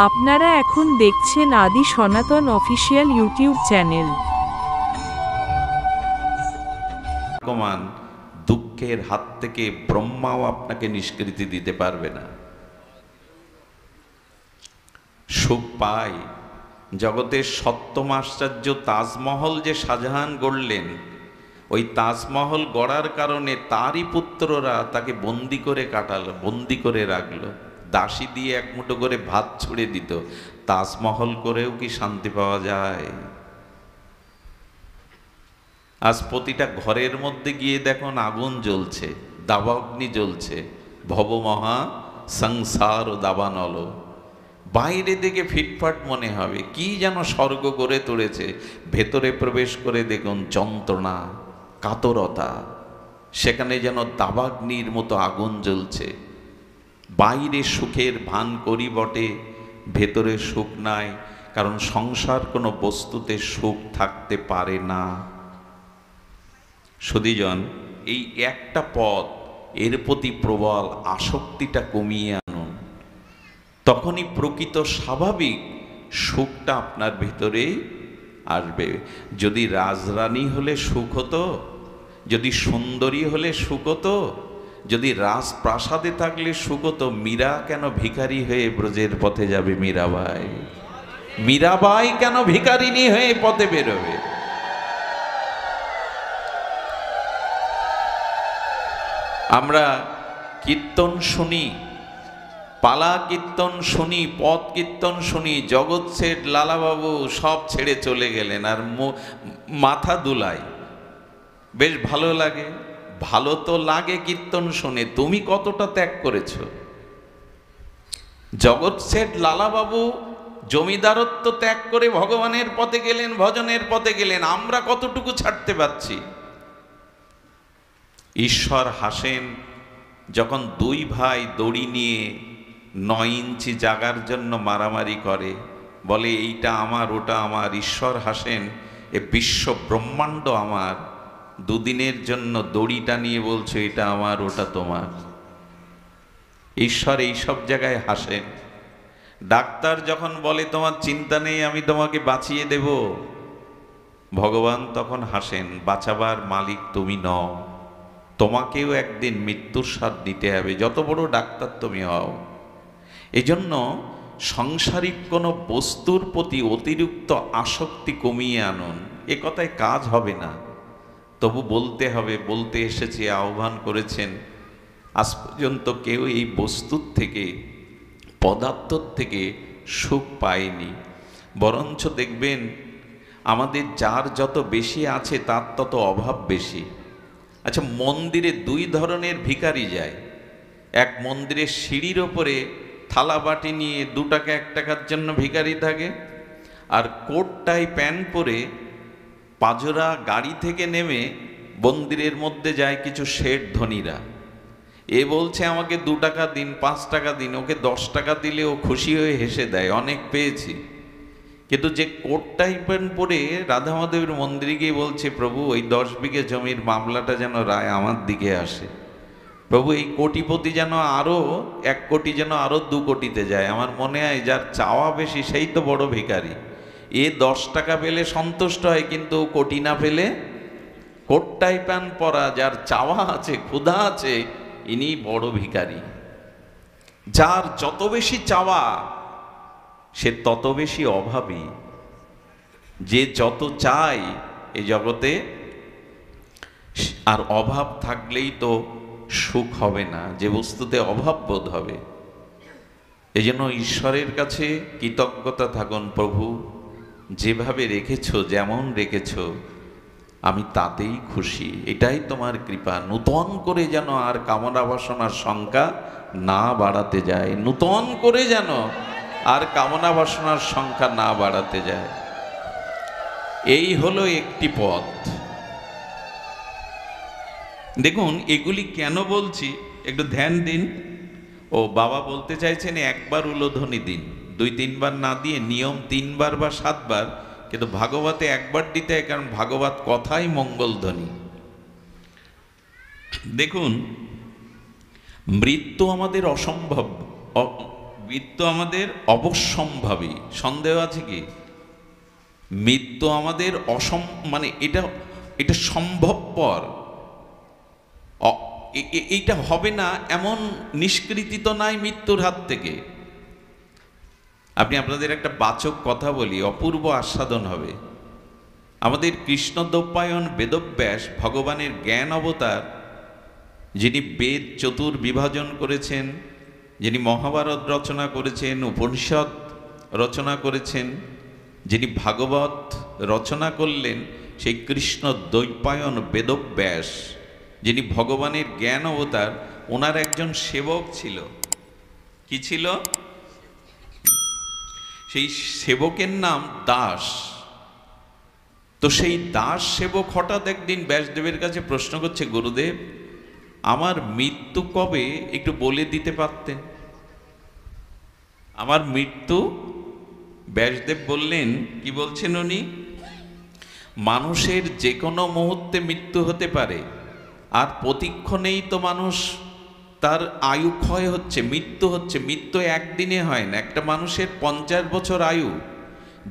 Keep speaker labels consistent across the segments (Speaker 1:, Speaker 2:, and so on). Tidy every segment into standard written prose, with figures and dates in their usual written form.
Speaker 1: আপনারা এখন দেখছেন আদি সনাতন অফিসিয়াল ইউটিউব চ্যানেল।
Speaker 2: দুঃখের হাত থেকে ব্রহ্মাও আপনাকে নিষ্কৃতি দিতে পারবে না। সুখ পাই জগতের সপ্তম আশ্চর্য তাজমহল যে শাহজাহান গড়লেন, ওই তাজমহল গড়ার কারণে তারই পুত্ররা তাকে বন্দি করে কাটালো, বন্দি করে রাখলো, দাসী দিয়ে এক মুঠো করে ভাত ছুড়ে দিত। তাজমহল করেও কি শান্তি পাওয়া যায়? আজ প্রতিটা ঘরের মধ্যে গিয়ে দেখুন আগুন জ্বলছে, দাবাগ্নি জ্বলছে, ভবমহা সংসার ও দাবানল। বাইরে দেখে ফিটফাট মনে হবে কি যেন স্বর্গ করে তুলেছে, ভেতরে প্রবেশ করে দেখুন যন্ত্রণা, কাতরতা, সেখানে যেন দাবাগ্নির মতো আগুন জ্বলছে। বাইরে সুখের ভান করি বটে, ভেতরে সুখ নাই, কারণ সংসার কোনো বস্তুতে সুখ থাকতে পারে না। সুধীজন, এই একটা পথ, এর প্রতি প্রবল আসক্তিটা কমিয়ে আনুন, তখনই প্রকৃত স্বাভাবিক সুখটা আপনার ভিতরে আসবে। যদি রাজরানী হলে সুখ হতো, যদি সুন্দরী হলে সুখ হতো, যদি রাজপ্রাসাদে থাকলে সুখ হতো, মীরা কেন ভিখারি হয়ে ব্রজের পথে যাবে? মীরাবাই, মীরাবাই কেন ভিখারিনী হয়ে পথে বেরোবে? আমরা কীর্তন শুনি, পালা কীর্তন শুনি, পথ কীর্তন শুনি, জগৎ শেঠ লালাবাবু সব ছেড়ে চলে গেলেন, আর মাথা দুলাই, বেশ ভালো লাগে। ভালো তো লাগে কীর্তন শুনে, তুমি কতটা ত্যাগ করেছ? জগৎ শেঠ লালাবাবু জমিদারত্ব ত্যাগ করে ভগবানের পথে গেলেন, ভজনের পথে গেলেন, আমরা কতটুকু ছাড়তে পারছি? ঈশ্বর হাসেন যখন দুই ভাই দড়ি নিয়ে 9 ইঞ্চি জাগার জন্য মারামারি করে, বলে এইটা আমার, ওটা আমার। ঈশ্বর হাসেন, এ বিশ্ব ব্রহ্মাণ্ড আমার, দুদিনের জন্য দড়িটা নিয়ে বলছো এটা আমার, ওটা তোমার। ঈশ্বর এইসব জায়গায় হাসেন। ডাক্তার যখন বলে তোমার চিন্তা নেই, আমি তোমাকে বাঁচিয়ে দেব, ভগবান তখন হাসেন, বাঁচাবার মালিক তুমি নও, তোমাকেও একদিন মৃত্যুর স্বাদ দিতে হবে, যত বড় ডাক্তার তুমি হও। এজন্য সাংসারিক কোনো বস্তুর প্রতি অতিরিক্ত আসক্তি কমিয়ে আনুন। এ কথায় কাজ হবে না, তবু বলতে হবে, বলতে এসেছি, আহ্বান করেছেন। আজ পর্যন্ত কেউ এই বস্তুর থেকে, পদার্থর থেকে সুখ পায়নি, বরঞ্চ দেখবেন আমাদের যার যত বেশি আছে তার তত অভাব বেশি। আচ্ছা, মন্দিরে 2 ধরনের ভিখারি যায়। এক মন্দিরের সিঁড়ির ওপরে থালা বাটি নিয়ে 2 টাকা 1 টাকার জন্য ভিখারি থাকে, আর কোট টাই প্যান্ট পরে পাজরা গাড়ি থেকে নেমে মন্দিরের মধ্যে যায় কিছু শেঠ ধনীরা। এ বলছে আমাকে 2 টাকা দিন, 5 টাকা দিন, ওকে 10 টাকা দিলে ও খুশি হয়ে হেসে দেয়, অনেক পেয়েছি। কিন্তু যে কোট টাই প্যান্ট পরে রাধা মাধবের মন্দিরে গিয়ে বলছে, প্রভু ওই 10 বিঘে জমির মামলাটা যেন রায় আমার দিকে আসে, প্রভু এই কোটিপতি যেন আরো 1 কোটি, যেন আরো 2 কোটিতে যায়। আমার মনে হয় যার চাওয়া বেশি সেই তো বড় ভিখারি। এ 10 টাকা পেলে সন্তুষ্ট হয়, কিন্তু কোটি না পেলে, কোট টাই প্যান্ট পরা যার চাওয়া আছে, ক্ষুধা আছে, ইনি বড় ভিখারি। যার যত বেশি চাওয়া সে তত বেশি অভাবী। যে যত চায় এই জগতে, আর অভাব থাকলেই তো সুখ হবে না, যে বস্তুতে অভাব বোধ হবে। এই জন্য ঈশ্বরের কাছে কৃতজ্ঞতা থাকুন, প্রভু যেভাবে রেখেছো, যেমন রেখেছো, আমি তাতেই খুশি, এটাই তোমার কৃপা। নূতন করে যেন আর কামনা বাসনার সংখ্যা না বাড়াতে যায়, নূতন করে যেন আর কামনা বাসনার সংখ্যা না বাড়াতে যায়। এই হলো একটি পথ। দেখুন এগুলি কেন বলছি একটু ধ্যান দিন। ও বাবা বলতে চাইছেন একবার উলোধ্বনি দিন, 2-3 বার না দিয়ে নিয়ম 3 বার বা 7 বার, কিন্তু ভাগবতে একবার দিতে হয়, কারণ ভাগবত কথাই মঙ্গলধ্বনি। দেখুন মৃত্যু আমাদের অসম্ভব, মৃত্যু আমাদের অবশ্যম্ভাবী, সন্দেহ আছে কি? মৃত্যু আমাদের মানে এটা এটা সম্ভবপর, এইটা হবে না এমন নিষ্কৃতি তো নাই মৃত্যুর হাত থেকে। আপনাদের একটা বাচক কথা বলি, অপূর্ব আস্বাদন হবে। আমাদের কৃষ্ণদ্বৈপায়ন বেদব্যাস ভগবানের জ্ঞান অবতার, যিনি বেদ চতুর্বিভাজন করেছেন, যিনি মহাভারত রচনা করেছেন, উপনিষদ রচনা করেছেন, যিনি ভাগবত রচনা করলেন, সেই কৃষ্ণ দ্বৈপায়ন বেদব্যাস, যিনি ভগবানের জ্ঞান অবতার, ওনার একজন সেবক ছিল। কি ছিল? সেই সেবকের নাম দাস। তো সেই দাস সেবক হঠাৎ একদিন ব্যাসদেবের কাছে প্রশ্ন করছে, গুরুদেব, আমার মৃত্যু কবে একটু বলে দিতে পারতেন? আমার মৃত্যু। ব্যাসদেব বললেন, কি বলছেন উনি? মানুষের যে কোনো মুহূর্তে মৃত্যু হতে পারে, আর প্রতিক্ষণেই তো মানুষ তার আয়ু ক্ষয় হচ্ছে, মৃত্যু হচ্ছে। মৃত্যু একদিনে হয় না। একটা মানুষের 50 বছর আয়ু,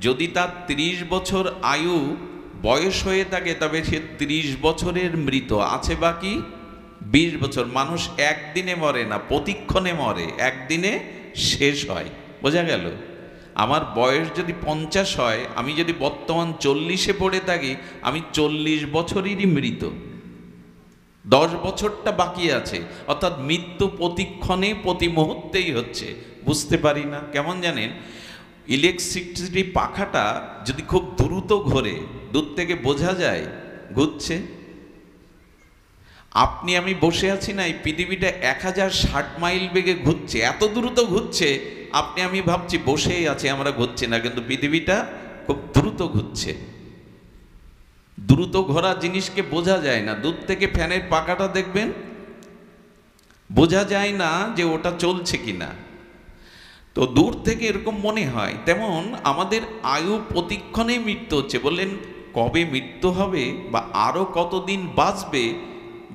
Speaker 2: যদি তার 30 বছর আয়ু বয়স হয়ে থাকে, তবে সে 30 বছরের মৃত আছে, বাকি 20 বছর। মানুষ একদিনে মরে না, প্রতিক্ষণে মরে, একদিনে শেষ হয়। বোঝা গেল? আমার বয়স যদি 50 হয়, আমি যদি বর্তমান 40-এ পড়ে থাকি, আমি 40 বছরেরই মৃত, 10 বছরটা বাকি আছে। অর্থাৎ মৃত্যু প্রতিক্ষণে প্রতি মুহূর্তেই হচ্ছে। বুঝতে পারি না কেমন জানেন? ইলেকট্রিসিটি পাখাটা যদি খুব দ্রুত ঘোরে, দূর থেকে বোঝা যায় ঘুরছে। আপনি আমি বসে আছি না, এই পৃথিবীটা 1060 মাইল বেগে ঘুরছে, এত দ্রুত ঘুরছে। আপনি আমি ভাবছি বসেই আছি, আমরা ঘুরছি না, কিন্তু পৃথিবীটা খুব দ্রুত ঘুরছে। দ্রুত ঘোরা জিনিসকে বোঝা যায় না। দূর থেকে ফ্যানের পাখাটা দেখবেন, বোঝা যায় না যে ওটা চলছে কিনা। তো দূর থেকে এরকম মনে হয়। তেমন আমাদের আয়ু প্রতিক্ষণে মৃত্যু হচ্ছে। বললেন, কবে মৃত্যু হবে বা আরো কতদিন বাঁচবে?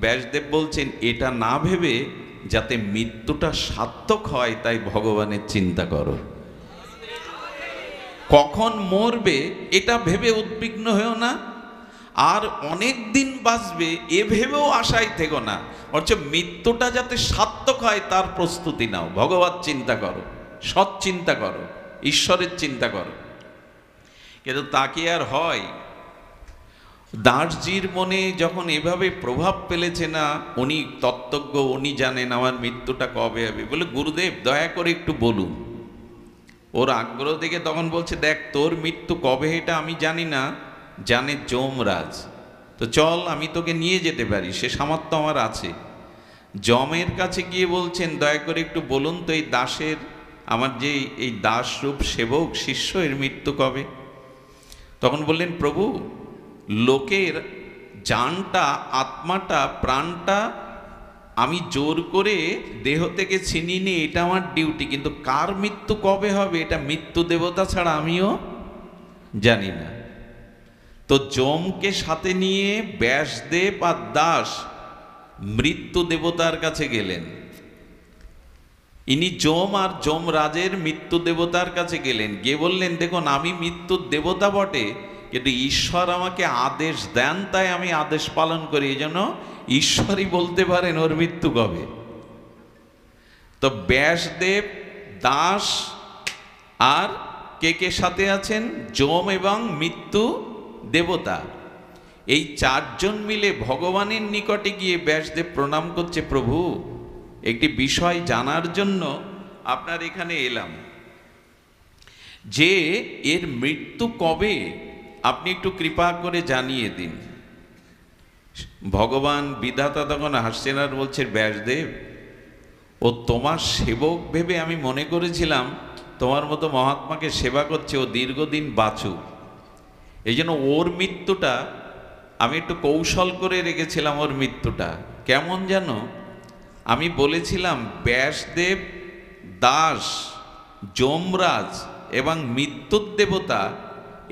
Speaker 2: ব্যাসদেব বলছেন, এটা না ভেবে যাতে মৃত্যুটা সার্থক হয়, তাই ভগবানের চিন্তা করো। কখন মরবে এটা ভেবে উদ্বিগ্ন হয়েও না, আর অনেক দিন বাঁচবে এ ভেবেও আশায় থেকো না। অথচ মৃত্যুটা যাতে সার্থক হয় তার প্রস্তুতি নাও। ভগবান চিন্তা করো, সৎ চিন্তা করো, ঈশ্বরের চিন্তা করো। কিন্তু তা কি আর হয়? দাসজির মনে যখন এভাবে প্রভাব ফেলেছে না, উনি তত্ত্বজ্ঞ, উনি জানেন আমার মৃত্যুটা কবে হবে। বলে, গুরুদেব দয়া করে একটু বলুন। ওর আগ্রহ দেখে তখন বলছে, দেখ, তোর মৃত্যু কবে এটা আমি জানি না, জানে যমরাজ। তো চল, আমি তোকে নিয়ে যেতে পারি, সে সামর্থ্য আমার আছে। যমের কাছে গিয়ে বলছেন, দয়া করে একটু বলুন তো, এই দাসের, আমার যে এই দাসরূপ সেবক শিষ্য, এর মৃত্যু কবে? তখন বললেন, প্রভু, লোকের জানটা, আত্মাটা, প্রাণটা আমি জোর করে দেহ থেকে ছিনিয়ে নিই, এটা আমার ডিউটি। কিন্তু কার মৃত্যু কবে হবে এটা মৃত্যু দেবতা ছাড়া আমিও জানি না। তো যমকে সাথে নিয়ে ব্যাসদেব আর দাস মৃত্যু দেবতার কাছে গেলেন। ইনি যম আর যমরাজের মৃত্যু দেবতার কাছে গেলেন, গিয়ে বললেন, দেখুন, আমি মৃত্যুর দেবতা বটে, কিন্তু ঈশ্বর আমাকে আদেশ দেন, তাই আমি আদেশ পালন করি। এই জন্য ঈশ্বরই বলতে পারেন ওর মৃত্যু কবে। তো ব্যাসদেব, দাস আর কে কে সাথে আছেন? যম এবং মৃত্যু দেবতা। এই 4 জন মিলে ভগবানের নিকটে গিয়ে ব্যাসদেব প্রণাম করছে, প্রভু, একটি বিষয় জানার জন্য আপনার এখানে এলাম, যে এর মৃত্যু কবে আপনি একটু কৃপা করে জানিয়ে দিন। ভগবান বিধাতা তখন হাসছেন আর বলছে, ব্যাসদেব, ও তোমার সেবক ভেবে আমি মনে করেছিলাম তোমার মতো মহাত্মাকে সেবা করছে, ও দীর্ঘদিন বাঁচুক। এই জন্য ওর মৃত্যুটা আমি একটু কৌশল করে রেখেছিলাম। ওর মৃত্যুটা কেমন যেন, আমি বলেছিলাম, ব্যাসদেব, দাস, যমরাজ এবং মৃত্যুর দেবতা,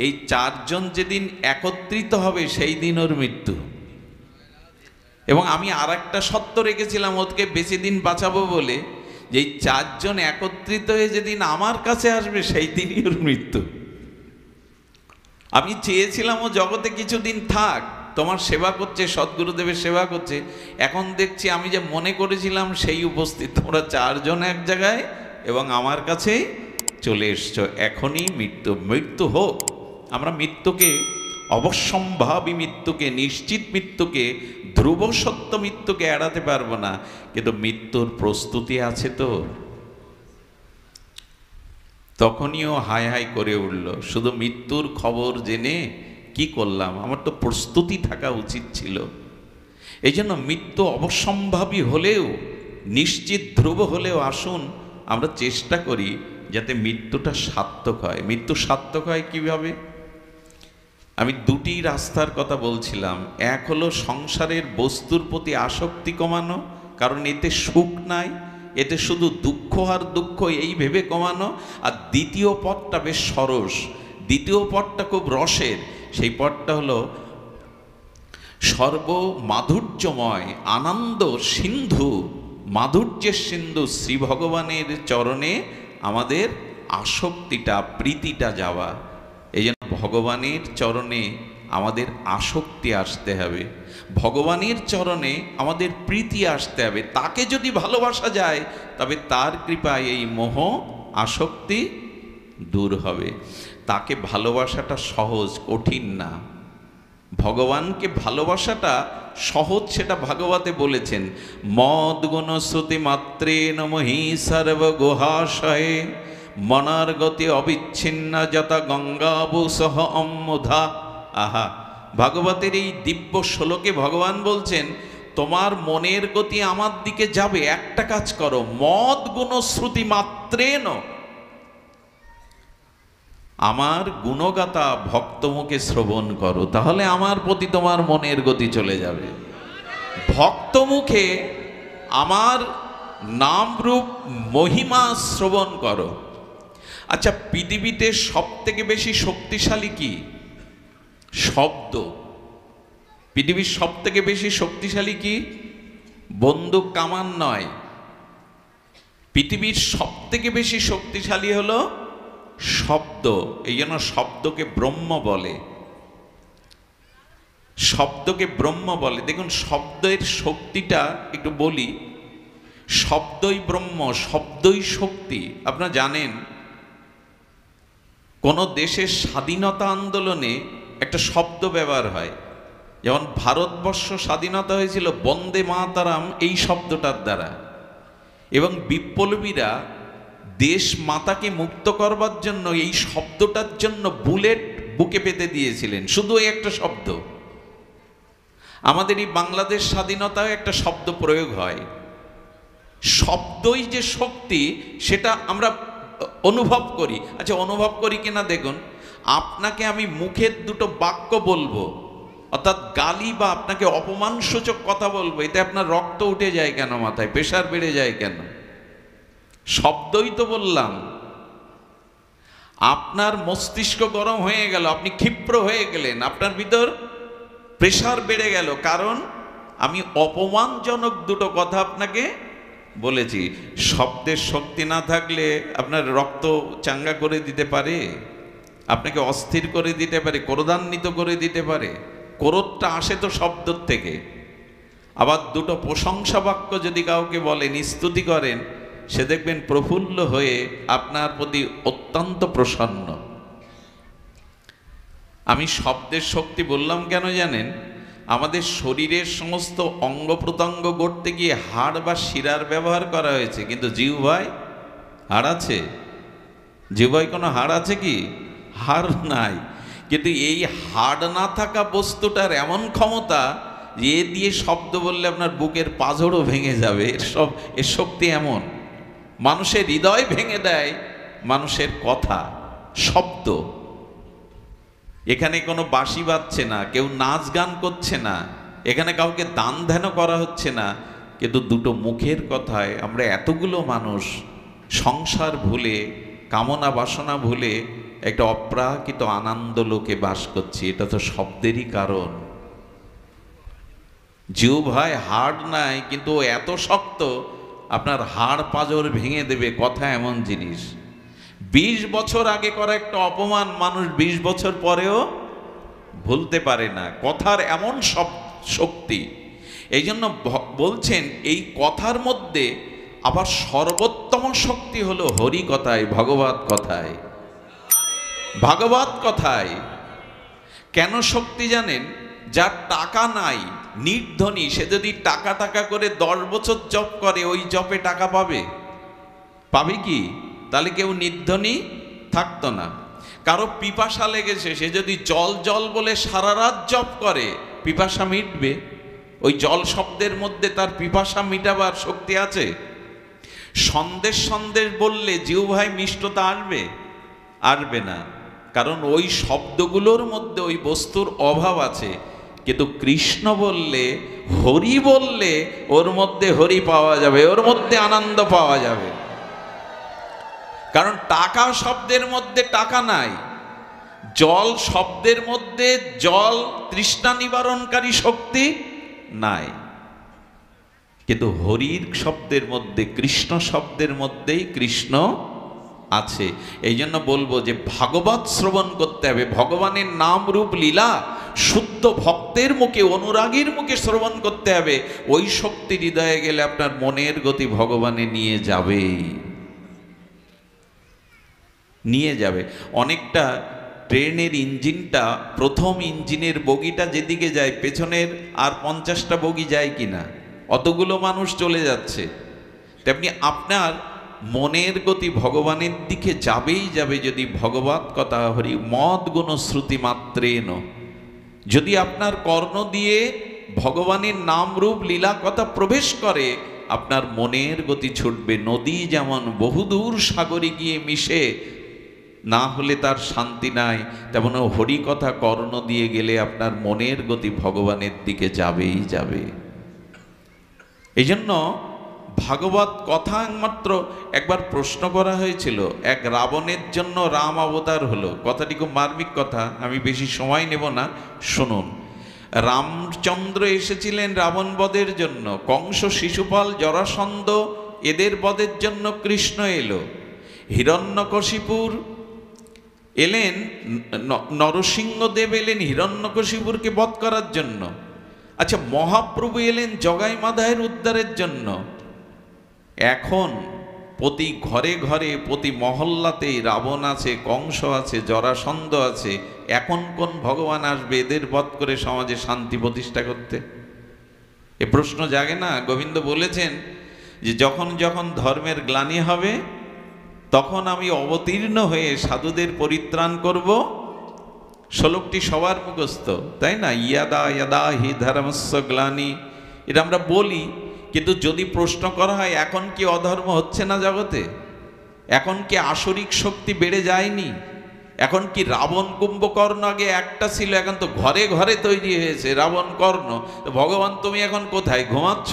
Speaker 2: এই 4 জন যেদিন একত্রিত হবে সেই দিন ওর মৃত্যু। এবং আমি আর একটা সত্য রেখেছিলাম ওকে বেশি দিন বাঁচাবো বলে, যে এই চারজন একত্রিত হয়ে যেদিন আমার কাছে আসবে সেই দিনই ওর মৃত্যু। আমি চেয়েছিলাম ও জগতে কিছুদিন থাক, তোমার সেবা করছে, সদ্গুরুদেবের সেবা করছে। এখন দেখছি আমি যে মনে করেছিলাম সেই উপস্থিত, তোমরা চারজন এক জায়গায় এবং আমার কাছেই চলে এসছো। এখনই মৃত্যু, মৃত্যু হোক। আমরা মৃত্যুকে, অবশ্যম্ভাবী মৃত্যুকে, নিশ্চিত মৃত্যুকে, ধ্রুব সত্য মৃত্যুকে এড়াতে পারবো না, কিন্তু মৃত্যুর প্রস্তুতি আছে তো। তখনইও হাই হাই করে উঠল, শুধু মৃত্যুর খবর জেনে কি করলাম, আমার তো প্রস্তুতি থাকা উচিত ছিল। এই জন্য মৃত্যু অবশ্যম্ভাবী হলেও, নিশ্চিত ধ্রুব হলেও আসুন আমরা চেষ্টা করি যাতে মৃত্যুটা সার্থক হয়। মৃত্যু সার্থক হয় কিভাবে? আমি দুটি রাস্তার কথা বলছিলাম। এক হলো সংসারের বস্তুর প্রতি আসক্তি কমানো, কারণ এতে সুখ নাই, এতে শুধু দুঃখ আর দুঃখ, এই ভেবে কমানো। আর দ্বিতীয় পথটা বেশ সরস, দ্বিতীয় পথটা খুব রসের। সেই পথটা হলো সর্বমাধুর্যময় আনন্দ সিন্ধু, মাধুর্যের সিন্ধু শ্রী ভগবানের চরণে আমাদের আসক্তিটা, প্রীতিটা যাওয়া। এই জন্য ভগবানের চরণে আমাদের আসক্তি আসতে হবে, ভগবানের চরণে আমাদের প্রীতি আসতে হবে। তাকে যদি ভালোবাসা যায় তবে তার কৃপায় এই মোহ আসক্তি দূর হবে। তাকে ভালোবাসাটা সহজ, কঠিন না। ভগবানকে ভালোবাসাটা সহজ, সেটা ভাগবতে বলেছেন, মদ গুণ শ্রুতি মাত্রে নমহি সর্বগুহাশয়ে মনার গতি অবিচ্ছিন্ন যথা গঙ্গাবু সহ অম্মুধা। আহা, ভাগবতের এই দিব্য শ্লোকে ভগবান বলছেন তোমার মনের গতি আমার দিকে যাবে, একটা কাজ করো, মদ গুণ শ্রুতি মাত্রেন, আমার গুণগাতা ভক্তমুখে শ্রবণ করো, তাহলে আমার প্রতি তোমার মনের গতি চলে যাবে। ভক্তমুখে আমার নাম রূপ মহিমা শ্রবণ করো। আচ্ছা, পৃথিবীতে সব থেকে বেশি শক্তিশালী কি? শব্দ। পৃথিবীর সব থেকে বেশি শক্তিশালী কি? বন্দুক কামান নয়। পৃথিবীর সব থেকে বেশি শক্তিশালী হলো শব্দ। এই জন্য শব্দকে ব্রহ্ম বলে, শব্দকে ব্রহ্ম বলে। দেখুন শব্দের শক্তিটা একটু বলি, শব্দই ব্রহ্ম, শব্দই শক্তি। আপনারা জানেন কোন দেশের স্বাধীনতা আন্দোলনে একটা শব্দ ব্যবহার হয়, যেমন ভারতবর্ষ স্বাধীনতা হয়েছিল বন্দে মাতারাম এই শব্দটার দ্বারা, এবং বিপ্লবীরা দেশ মাতাকে মুক্ত করবার জন্য এই শব্দটার জন্য বুলেট বুকে পেতে দিয়েছিলেন, শুধু এই একটা শব্দ। আমাদের এই বাংলাদেশ স্বাধীনতায় একটা শব্দ প্রয়োগ হয়। শব্দই যে শক্তি সেটা আমরা অনুভব করি। আচ্ছা, অনুভব করি কিনা দেখুন, আপনাকে আমি মুখের দুটো বাক্য বলবো, অর্থাৎ গালি বা আপনাকে অপমানসূচক কথা বলবো, এতে আপনার রক্ত উঠে যায় কেন, মাথায় প্রেশার বেড়ে যায় কেন? শব্দই তো বললাম। আপনার মস্তিষ্ক গরম হয়ে গেল, আপনি ক্ষিপ্র হয়ে গেলেন, আপনার ভিতর প্রেশার বেড়ে গেল, কারণ আমি অপমানজনক দুটো কথা আপনাকে বলেছি। শব্দের শক্তি না থাকলে আপনার রক্ত চাঙ্গা করে দিতে পারে, আপনাকে অস্থির করে দিতে পারে, ক্রোধান্বিত করে দিতে পারে। ক্রোধটা আসে তো শব্দর থেকে। আবার দুটো প্রশংসা বাক্য যদি কাউকে বলেন, স্তুতি করেন, সে দেখবেন প্রফুল্ল হয়ে আপনার প্রতি অত্যন্ত প্রসন্ন। আমি শব্দের শক্তি বললাম কেন জানেন? আমাদের শরীরের সমস্ত অঙ্গ প্রত্যঙ্গ গড়তে গিয়ে হাড় বা শিরার ব্যবহার করা হয়েছে, কিন্তু জিহ্বায় হাড় আছে? জিহ্বায় কোনো হাড় আছে কি? হাড় নাই। কিন্তু এই হাড় না থাকা বস্তুটার এমন ক্ষমতা যে এ দিয়ে শব্দ বললে আপনার বুকের পাঁজরও ভেঙে যাবে। এর শক্তি এমন, মানুষের হৃদয় ভেঙে দেয় মানুষের কথা, শব্দ। এখানে কোনো বাঁশি বাজছে না, কেউ নাচ গান করছে না, এখানে কাউকে দান ধ্যান করা হচ্ছে না, কিন্তু দুটো মুখের কথায় আমরা এতগুলো মানুষ সংসার ভুলে, কামনা বাসনা ভুলে একটা অপ্রাকৃত আনন্দ লোকে বাস করছি। এটা তো শব্দেরই কারণ। জিহ্বায় হাড় নাই, কিন্তু এত শক্ত আপনার হাড় পাঁজর ভেঙে দেবে। কথা এমন জিনিস, 20 বছর আগে করা একটা অপমান মানুষ 20 বছর পরেও ভুলতে পারে না। কথার এমন সব শক্তি। এই জন্য বলছেন এই কথার মধ্যে আবার সর্বোত্তম শক্তি হলো হরি কথায়, ভগবত কথায়। ভাগবত কথায় কেন শক্তি জানেন? যার টাকা নাই, নির্ধনী, সে যদি টাকা টাকা করে 10 বছর জপ করে, ওই জপে টাকা পাবে? পাবে কি? তাহলে কেউ নির্ধনী থাকতো না। কারো পিপাসা লেগেছে, সে যদি জল জল বলে সারা রাত জপ করে, পিপাসা মিটবে? ওই জল শব্দের মধ্যে তার পিপাসা মিটাবার শক্তি আছে? সন্দেশ সন্দেশ বললে জিহ্বায় মিষ্টতা আসবে? আসবে না, কারণ ওই শব্দগুলোর মধ্যে ওই বস্তুর অভাব আছে। কিন্তু কৃষ্ণ বললে, হরি বললে, ওর মধ্যে হরি পাওয়া যাবে, ওর মধ্যে আনন্দ পাওয়া যাবে। কারণ টাকা শব্দের মধ্যে টাকা নাই, জল শব্দের মধ্যে জল তৃষ্ণা নিবারণকারী শক্তি নাই, কিন্তু হরির শব্দের মধ্যে, কৃষ্ণ শব্দের মধ্যেই কৃষ্ণ আছে। এই জন্য বলবো যে ভাগবত শ্রবণ করতে হবে। ভগবানের নাম রূপ লীলা শুদ্ধ ভক্তের মুখে, অনুরাগীর মুখে শ্রবণ করতে হবে। ওই শক্তি হৃদয়ে গেলে আপনার মনের গতি ভগবানে নিয়ে যাবে, নিয়ে যাবে। অনেকটা ট্রেনের ইঞ্জিনটা, প্রথম ইঞ্জিনের বগিটা যেদিকে যায়, পেছনের আর 50টা বগি যায় কিনা? অতগুলো মানুষ চলে যাচ্ছে। তেমনি আপনার মনের গতি ভগবানের দিকে যাবেই যাবে যদি ভগবত কথা হরি মদ গুণ শ্রুতি মাত্রেন। যদি আপনার কর্ণ দিয়ে ভগবানের নাম রূপ লীলা কথা প্রবেশ করে, আপনার মনের গতি ছুটবে। নদী যেমন বহুদূর সাগরে গিয়ে মিশে, না হলে তার শান্তি নাই, তেমন হরি কথা কর্ণ দিয়ে গেলে আপনার মনের গতি ভগবানের দিকে যাবেই যাবে। এই জন্য ভাগবত কথা একমাত্র একবার প্রশ্ন করা হয়েছিল, এক রাবণের জন্য রাম অবতার হলো। কথাটি খুব মার্মিক কথা, আমি বেশি সময় নেব না, শুনুন। রামচন্দ্র এসেছিলেন রাবণ বধের জন্য, কংস, শিশুপাল, জরাসন্ধ এদের বধের জন্য কৃষ্ণ এলো। হিরণ্যকশিপুর এলেন, নরসিংহদেব এলেন হিরণ্যকশিপুরকে বধ করার জন্য। আচ্ছা, মহাপ্রভু এলেন জগাই মাধায়ের উদ্ধারের জন্য। এখন প্রতি ঘরে ঘরে, প্রতি মহল্লাতেই রাবণ আছে, কংস আছে, জরাসন্ধ আছে। এখন কোন ভগবান আসবে এদের বধ করে সমাজে শান্তি প্রতিষ্ঠা করতে? এ প্রশ্ন জাগে না? গোবিন্দ বলেছেন যে যখন যখন ধর্মের গ্লানি হবে, তখন আমি অবতীর্ণ হয়ে সাধুদের পরিত্রাণ করব। শ্লোকটি সবার মুখস্থ, তাই না? ইয়াদা ইয়াদা হি ধর্মস্য গ্লানি, এটা আমরা বলি। কিন্তু যদি প্রশ্ন করা হয়, এখন কি অধর্ম হচ্ছে না জগতে? এখন কি আসরিক শক্তি বেড়ে যায়নি? এখন কি রাবণ কুম্ভকর্ণ আগে একটা ছিল, এখন তো ঘরে ঘরে তৈরি হয়েছে রাবণ কর্ণ। তো ভগবান তুমি এখন কোথায়? ঘুমাচ্ছ?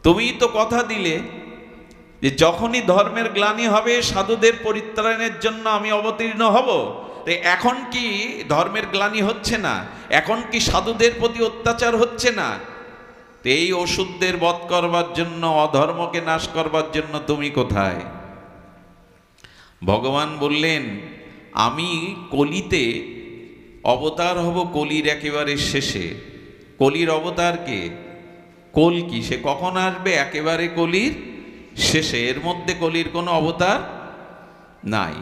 Speaker 2: তুমিই তো কথা দিলে যে যখনই ধর্মের গ্লানি হবে সাধুদের পরিত্রাণের জন্য আমি অবতীর্ণ হব। এখন কি ধর্মের গ্লানি হচ্ছে না? এখন কি সাধুদের প্রতি অত্যাচার হচ্ছে না? এই অশুদ্ধের বধ করবার জন্য, অধর্মকে নাশ করবার জন্য তুমি কোথায়? ভগবান বললেন আমি কলিতে অবতার হব, কলির একেবারে শেষে। কলির অবতার কে? কল্কি। সে কখন আসবে? একেবারে কলির শেষে। এর মধ্যে কলির কোনো অবতার নাই।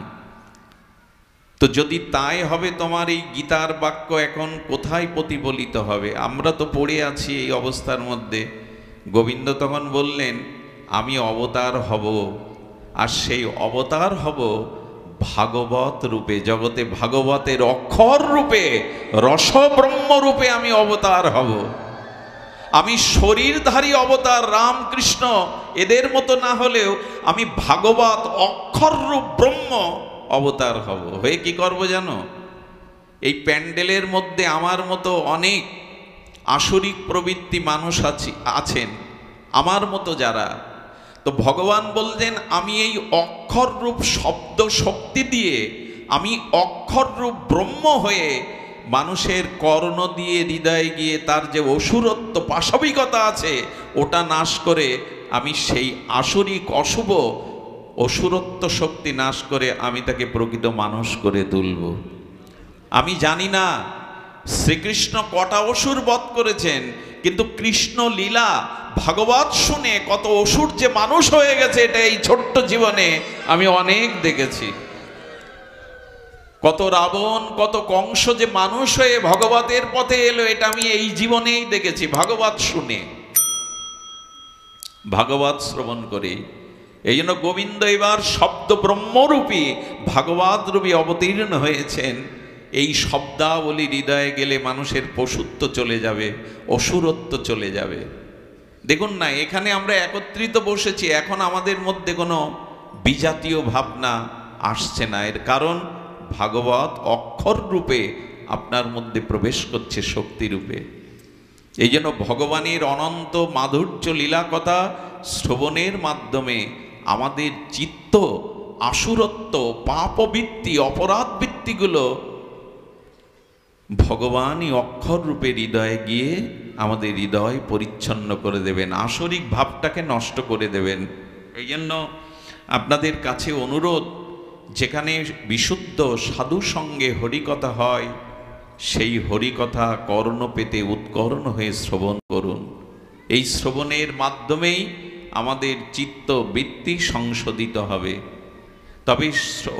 Speaker 2: তো যদি তাই হবে, তোমার এই গীতার বাক্য এখন কোথায় প্রতিফলিত হবে? আমরা তো পড়ে আছি এই অবস্থার মধ্যে। গোবিন্দ তখন বললেন আমি অবতার হব, আর সেই অবতার হব ভাগবত রূপে। জগতে ভাগবতের অক্ষর রূপে, রসব্রহ্ম রূপে আমি অবতার হব। আমি শরীরধারী অবতার রামকৃষ্ণ এদের মতো না হলেও আমি ভাগবত অক্ষর রূপ ব্রহ্ম অবতার হব। হয়ে কি করব জানো? এই প্যান্ডেলের মধ্যে আমার মতো অনেক আসরিক প্রবৃত্তি মানুষ আছেন, আমার মতো যারা। তো ভগবান বললেন আমি এই অক্ষর রূপ শব্দ শক্তি দিয়ে, আমি অক্ষর রূপ ব্রহ্ম হয়ে মানুষের কর্ণ দিয়ে হৃদয়ে গিয়ে তার যে অসুরত্ব পাশবিকতা আছে ওটা নাশ করে আমি সেই আসরিক অশুভ অসুরত্ব শক্তি নাশ করে আমি তাকে প্রকৃত মানুষ করে তুলব। আমি জানি না শ্রীকৃষ্ণ কটা অসুর বধ করেছেন, কিন্তু কৃষ্ণ লীলা ভাগবত শুনে কত অসুর যে মানুষ হয়ে গেছে এটা এই ছোট্ট জীবনে আমি অনেক দেখেছি। কত রাবণ কত কংস যে মানুষ হয়ে ভগবতের পথে এলো এটা আমি এই জীবনেই দেখেছি, ভাগবত শুনে, ভাগবত শ্রবণ করে। এই জন্য গোবিন্দ এবার শব্দ ব্রহ্মরূপী ভাগবত রূপী অবতীর্ণ হয়েছেন। এই শব্দাবলী হৃদয়ে গেলে মানুষের পশুত্ব চলে যাবে, অসুরত্ব চলে যাবে। দেখুন না, এখানে আমরা একত্রিত বসেছি, এখন আমাদের মধ্যে কোনো বিজাতীয় ভাবনা আসছে না। এর কারণ ভাগবত অক্ষর রূপে আপনার মধ্যে প্রবেশ করছে, শক্তি রূপে। এই জন্য ভগবানের অনন্ত মাধুর্য লীলা কথা শ্রবণের মাধ্যমে আমাদের চিত্ত আসুরত্ব, পাপবৃত্তি, অপরাধ বৃত্তিগুলো ভগবানই অক্ষর রূপে হৃদয়ে গিয়ে আমাদের হৃদয় পরিচ্ছন্ন করে দেবেন, আসরিক ভাবটাকে নষ্ট করে দেবেন। এই জন্য আপনাদের কাছে অনুরোধ, যেখানে বিশুদ্ধ সাধু সঙ্গে হরিকথা হয় সেই হরিকথা কর্ণ পেতে উৎকর্ণ হয়ে শ্রবণ করুন। এই শ্রবণের মাধ্যমেই আমাদের চিত্ত বৃত্তি সংশোধিত হবে। তবে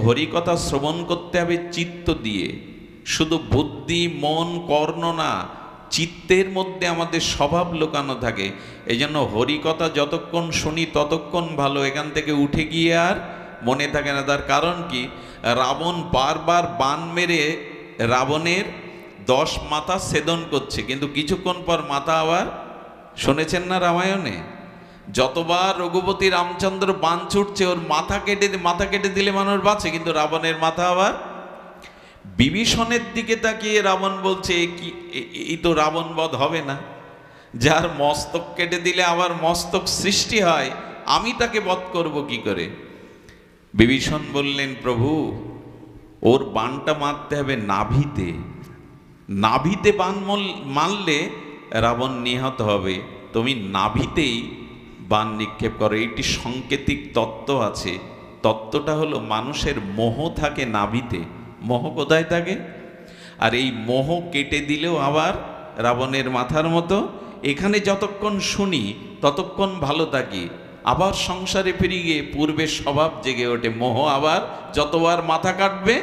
Speaker 2: হরিকথা শ্রবণ করতে হবে চিত্ত দিয়ে, শুধু বুদ্ধি মন কর্ণ না, চিত্তের মধ্যে আমাদের স্বভাব লুকানো থাকে। এই জন্য হরিকথা যতক্ষণ শুনি ততক্ষণ ভালো, এখান থেকে উঠে গিয়ে আর মনে থাকে না। তার কারণ কি, রাবণ বারবার বাণ মেরে রাবণের 10 মাথা ছেদন করছে, কিন্তু কিছুক্ষণ পর মাথা আবার, শুনেছেন না রামায়ণে, যতবার রঘুপতি রামচন্দ্র বাণ ছুটছে ওর মাথা কেটে দিলে মানুষ বাঁচে, কিন্তু রাবণের মাথা আবার। বিভীষণের দিকে তাকিয়ে রাবণ বলছে এই তো রাবণ বধ হবে না, যার মস্তক কেটে দিলে আবার মস্তক সৃষ্টি হয়, আমি তাকে বধ করব কি করে? বিভীষণ বললেন, প্রভু ওর বাণটা মারতে হবে নাভিতে, নাভিতে বাণ মারলে রাবণ নিহত হবে, তুমি নাভিতেই বাণ নিক্ষেপ করো। এইটি সাংকেতিক তত্ত্ব আছে। তত্ত্বটা হলো মানুষের মোহ থাকে নাভিতে। মোহ কোথায় থাকে? আর এই মোহ কেটে দিলেও আবার রাবণের মাথার মতো। এখানে যতক্ষণ শুনি ততক্ষণ ভালো থাকি, আবার সংসারে ফিরে গিয়ে পূর্বের স্বভাব জেগে ওঠে, মোহ আবার যতবার মাথা কাটবে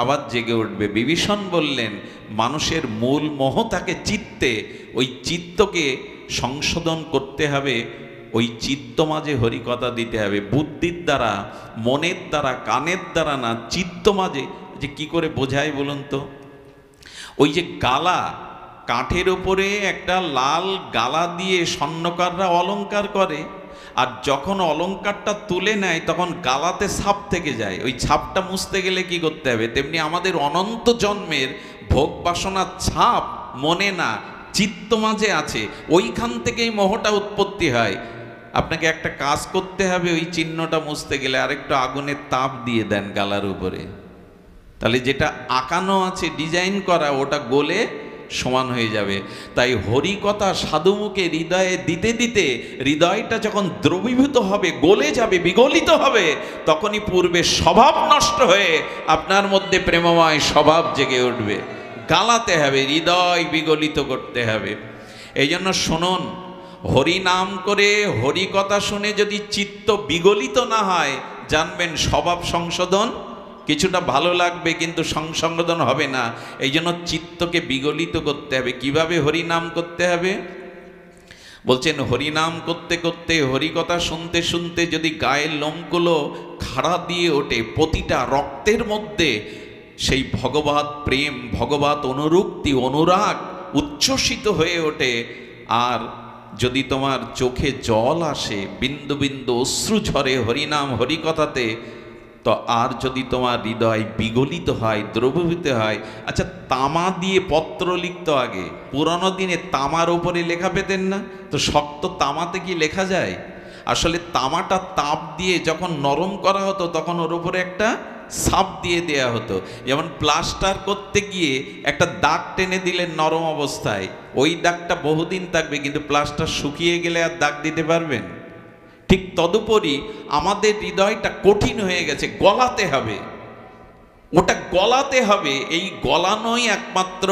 Speaker 2: আবার জেগে উঠবে। বিভীষণ বললেন, মানুষের মূল মোহ থাকে চিত্তে, ওই চিত্তকে সংশোধন করতে হবে, ওই চিত্ত মাঝে হরিকথা দিতে হবে। বুদ্ধির দ্বারা, মনের দ্বারা, কানের দ্বারা না, চিত্ত মাঝে। যে কি করে বোঝায় বলুন তো? ওই যে গালা, কাঠের ওপরে একটা লাল গালা দিয়ে স্বর্ণকাররা অলংকার করে, আর যখন অলংকারটা তুলে নেয় তখন গালাতে ছাপ থেকে যায়, ওই ছাপটা মুছতে গেলে কি করতে হবে? তেমনি আমাদের অনন্ত জন্মের ভোগ বাসনার ছাপ মনে না, চিত্ত মাঝে আছে, ওইখান থেকেই মোহটা উৎপত্তি হয়। আপনাকে একটা কাজ করতে হবে, ওই চিহ্নটা মুছতে গেলে আরেকটু আগুনের তাপ দিয়ে দেন গালার উপরে, তাহলে যেটা আঁকানো আছে, ডিজাইন করা, ওটা গলে সমান হয়ে যাবে। তাই হরিকথা সাধুমুখে হৃদয়ে দিতে দিতে হৃদয়টা যখন দ্রবীভূত হবে, গলে যাবে, বিগলিত হবে, তখনই পূর্বে স্বভাব নষ্ট হয়ে আপনার মধ্যে প্রেমময় স্বভাব জেগে উঠবে। গালাতে হবে, হৃদয় বিগলিত করতে হবে। এই জন্য শুনুন, হরি নাম করে হরিকথা শুনে যদি চিত্ত বিগলিত না হয়, জানবেন স্বভাব সংশোধন কিছুটা ভালো লাগবে, কিন্তু সংশোধন হবে না। এই জন্য চিত্তকে বিগলিত করতে হবে। কিভাবে হরিনাম করতে হবে বলছেন? হরিনাম করতে করতে, হরিকথা শুনতে শুনতে যদি গায়ের লোমগুলো খাড়া দিয়ে ওঠে, প্রতিটা রক্তের মধ্যে সেই ভগবত প্রেম, ভগবত অনুরক্তি, অনুরাগ উচ্ছ্বসিত হয়ে ওঠে, আর যদি তোমার চোখে জল আসে, বিন্দু বিন্দু অশ্রু ঝরে হরিনাম হরিকথাতে, তো আর যদি তোমার হৃদয় বিগলিত হয়, দ্রবীভূত হয়। আচ্ছা, তামা দিয়ে পত্র লিখত আগে, পুরানো দিনে তামার উপরে লেখা পেতেন না? তো শক্ত তামাতে কি লেখা যায়? আসলে তামাটা তাপ দিয়ে যখন নরম করা হতো তখন ওর উপরে একটা ছাপ দিয়ে দেয়া হতো। যেমন প্লাস্টার করতে গিয়ে একটা দাগ টেনে দিলেন নরম অবস্থায়, ওই দাগটা বহুদিন থাকবে, কিন্তু প্লাস্টার শুকিয়ে গেলে আর দাগ দিতে পারবেন? ঠিক তদুপরি আমাদের হৃদয়টা কঠিন হয়ে গেছে, গলাতে হবে, ওটা গলাতে হবে। এই গলানোই একমাত্র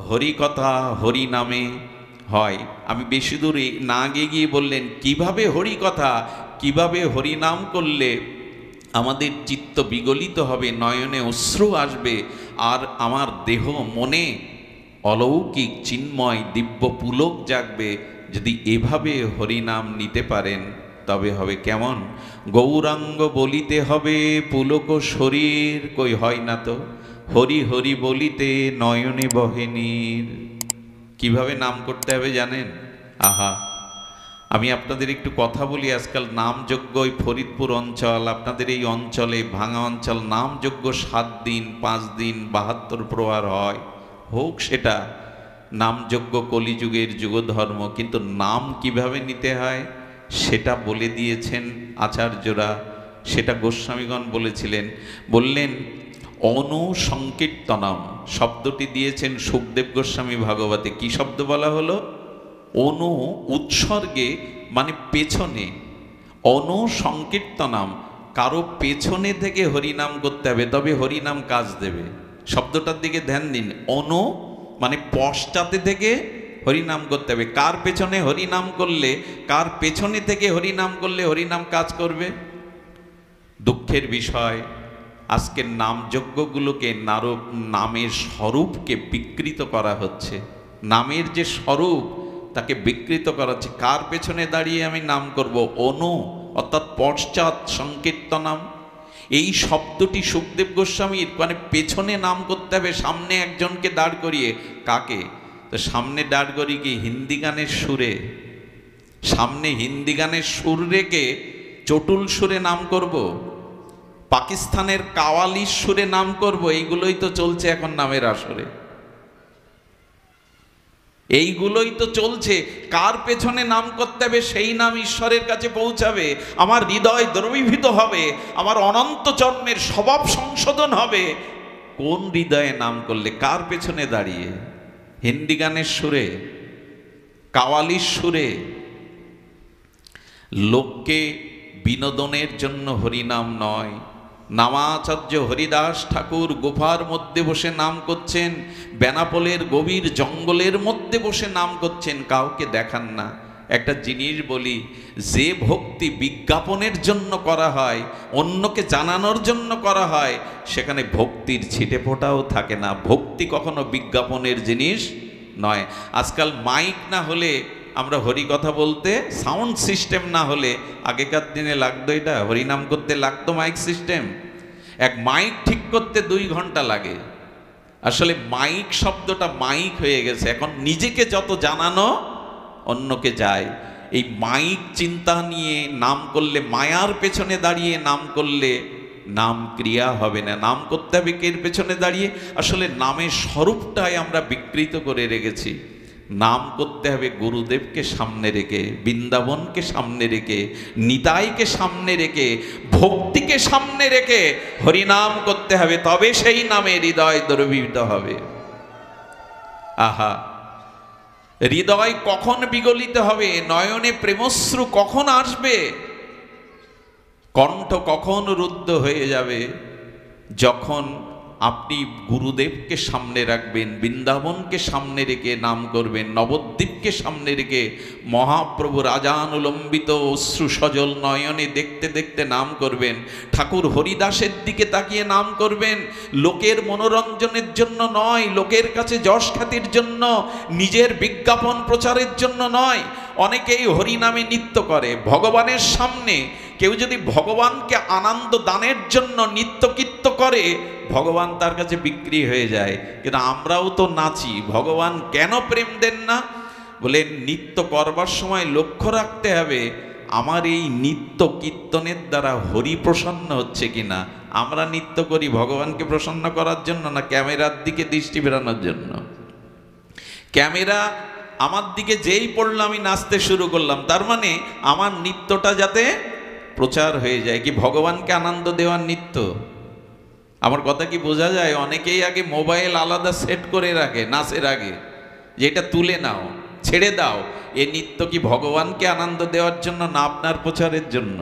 Speaker 2: হরিকথা হরি নামে হয়। আমি বেশি দূরে না গিয়ে বললেন কিভাবে হরিকথা, কিভাবে হরিনাম করলে আমাদের চিত্ত বিগলিত হবে, নয়নে অশ্রু আসবে, আর আমার দেহ মনে অলৌকিক চিন্ময় দিব্য পুলক জাগবে। যদি এভাবে হরিনাম নিতে পারেন তবে হবে কেমন? গৌরাঙ্গ বলিতে হবে পুলক শরীর, কই হয় না তো? হরি হরি বলিতে নয়নে বহে নীর। কিভাবে নাম করতে হবে জানেন? আহা, আমি আপনাদের একটু কথা বলি। আজকাল নামযজ্ঞ ওই ফরিদপুর অঞ্চল, আপনাদের এই অঞ্চলে ভাঙা অঞ্চল, নামযজ্ঞ 7 দিন 5 দিন 72 প্রহার হয়। হোক সেটা নামযজ্ঞ, কলিযুগের যুগধর্ম, কিন্তু নাম কিভাবে নিতে হয় সেটা বলে দিয়েছেন আচার্যরা। সেটা গোস্বামীগণ বলেছিলেন। বললেন অনুসংকীর্তনম শব্দটি দিয়েছেন সুখদেব গোস্বামী ভাগবতে। কি শব্দ বলা হলো? অনু উৎসর্গে, মানে পেছনে। অনুসংকীর্তনম, কারো পেছনে থেকে হরিনাম করতে হবে, তবে হরিনাম কাজ দেবে। শব্দটার দিকে ধ্যান দিন। অনু মানে পশ্চাতে থেকে হরিনাম করতে হবে। কার পেছনে হরিনাম করলে, কার পেছনে থেকে হরিনাম করলে হরিনাম কাজ করবে? দুঃখের বিষয়, আজকের নামযজ্ঞগুলোকে নামের স্বরূপকে বিকৃত করা হচ্ছে। নামের যে স্বরূপ তাকে বিকৃত করা হচ্ছে। কার পেছনে দাঁড়িয়ে আমি নাম করব? অনু অর্থাৎ পশ্চাৎ সংকীর্তনাম। এই শব্দটি সুখদেব গোস্বামীর, মানে পেছনে নাম করতে হবে, সামনে একজনকে দাঁড় করিয়ে। কাকে? তো সামনে দাঁড় করিয়ে কি হিন্দি গানের সুরে, সামনে হিন্দি গানের সুর রেখে চটুল সুরে নাম করব? পাকিস্তানের কাওয়ালির সুরে নাম করব? এইগুলোই তো চলছে এখন নামের আসরে, এইগুলোই তো চলছে। কার পেছনে নাম করতে হবে সেই নাম ঈশ্বরের কাছে পৌঁছাবে। আমার হৃদয় দ্রবীভূত হবে, আমার অনন্ত জন্মের স্বভাব সংশোধন হবে। কোন হৃদয়ে নাম করলে? কার পেছনে দাঁড়িয়ে? হিন্দি গানের সুরে, কাওয়ালির সুরে? লোককে বিনোদনের জন্য হরিনাম নয়। নামাচার্য হরিদাস ঠাকুর গুফার মধ্যে বসে নাম করছেন, বেনাপোলের গভীর জঙ্গলের মধ্যে বসে নাম করছেন, কাউকে দেখান না। একটা জিনিস বলি, যে ভক্তি বিজ্ঞাপনের জন্য করা হয়, অন্যকে জানানোর জন্য করা হয়, সেখানে ভক্তির ছিটে ফোঁটাও থাকে না। ভক্তি কখনো বিজ্ঞাপনের জিনিস নয়। আজকাল মাইক না হলে, আমরা হরি কথা বলতে সাউন্ড সিস্টেম না হলে, আগেকার দিনে লাগতো, এটা হরিনাম করতে লাগতো মাইক সিস্টেম। এক মাইক ঠিক করতে 2 ঘন্টা লাগে। আসলে মাইক শব্দটা মাইক হয়ে গেছে, এখন নিজেকে যত জানানো অন্যকে যায়। এই মাইক চিন্তা নিয়ে নাম করলে, মায়ার পেছনে দাঁড়িয়ে নাম করলে নাম ক্রিয়া হবে না। নাম করতে হবে কের পেছনে দাঁড়িয়ে? আসলে নামের স্বরূপটাই আমরা বিকৃত করে রেখেছি। নাম করতে হবে গুরুদেবকে সামনে রেখে, বৃন্দাবনকে সামনে রেখে, নিতাইকে সামনে রেখে, ভক্তিকে সামনে রেখে হরিনাম করতে হবে, তবে সেই নামে হৃদয় দ্রবীভূত হবে। আহা, হৃদয় কখন বিগলিত হবে, নয়নে প্রেমশ্রু কখন আসবে, কণ্ঠ কখন রুদ্ধ হয়ে যাবে? যখন আপনি গুরুদেবকে সামনে রাখবেন, বৃন্দাবনকে সামনে রেখে নাম করবেন, নবদ্বীপকে সামনে রেখে মহাপ্রভুর আজানুলম্বিত অশ্রু সজল নয়নে দেখতে দেখতে নাম করবেন, ঠাকুর হরিদাসের দিকে তাকিয়ে নাম করবেন। লোকের মনোরঞ্জনের জন্য নয়, লোকের কাছে যশ খ্যাতির জন্য, নিজের বিজ্ঞাপন প্রচারের জন্য নয়। অনেকেই হরিনামে নৃত্য করে ভগবানের সামনে। কেউ যদি ভগবানকে আনন্দ দানের জন্য নিত্যকীর্ত করে, ভগবান তার কাছে বিক্রি হয়ে যায়। কিন্তু আমরাও তো নাচি, ভগবান কেন প্রেম দেন না? বলে নৃত্য করবার সময় লক্ষ্য রাখতে হবে, আমার এই নিত্য কীর্তনের দ্বারা হরি প্রসন্ন হচ্ছে কিনা। আমরা নৃত্য করি ভগবানকে প্রসন্ন করার জন্য, না ক্যামেরার দিকে দৃষ্টি ফেরানোর জন্য? ক্যামেরা আমার দিকে যেই পড়লো আমি নাচতে শুরু করলাম, তার মানে আমার নৃত্যটা যাতে প্রচার হয়ে যায়। কি ভগবানকে আনন্দ দেওয়ার নৃত্য? আমার কথা কি বোঝা যায়? অনেকেই আগে মোবাইল আলাদা সেট করে রাখে নাচের আগে, যে এটা তুলে নাও, ছেড়ে দাও। এ নৃত্য কি ভগবানকে আনন্দ দেওয়ার জন্য না আপনার প্রচারের জন্য?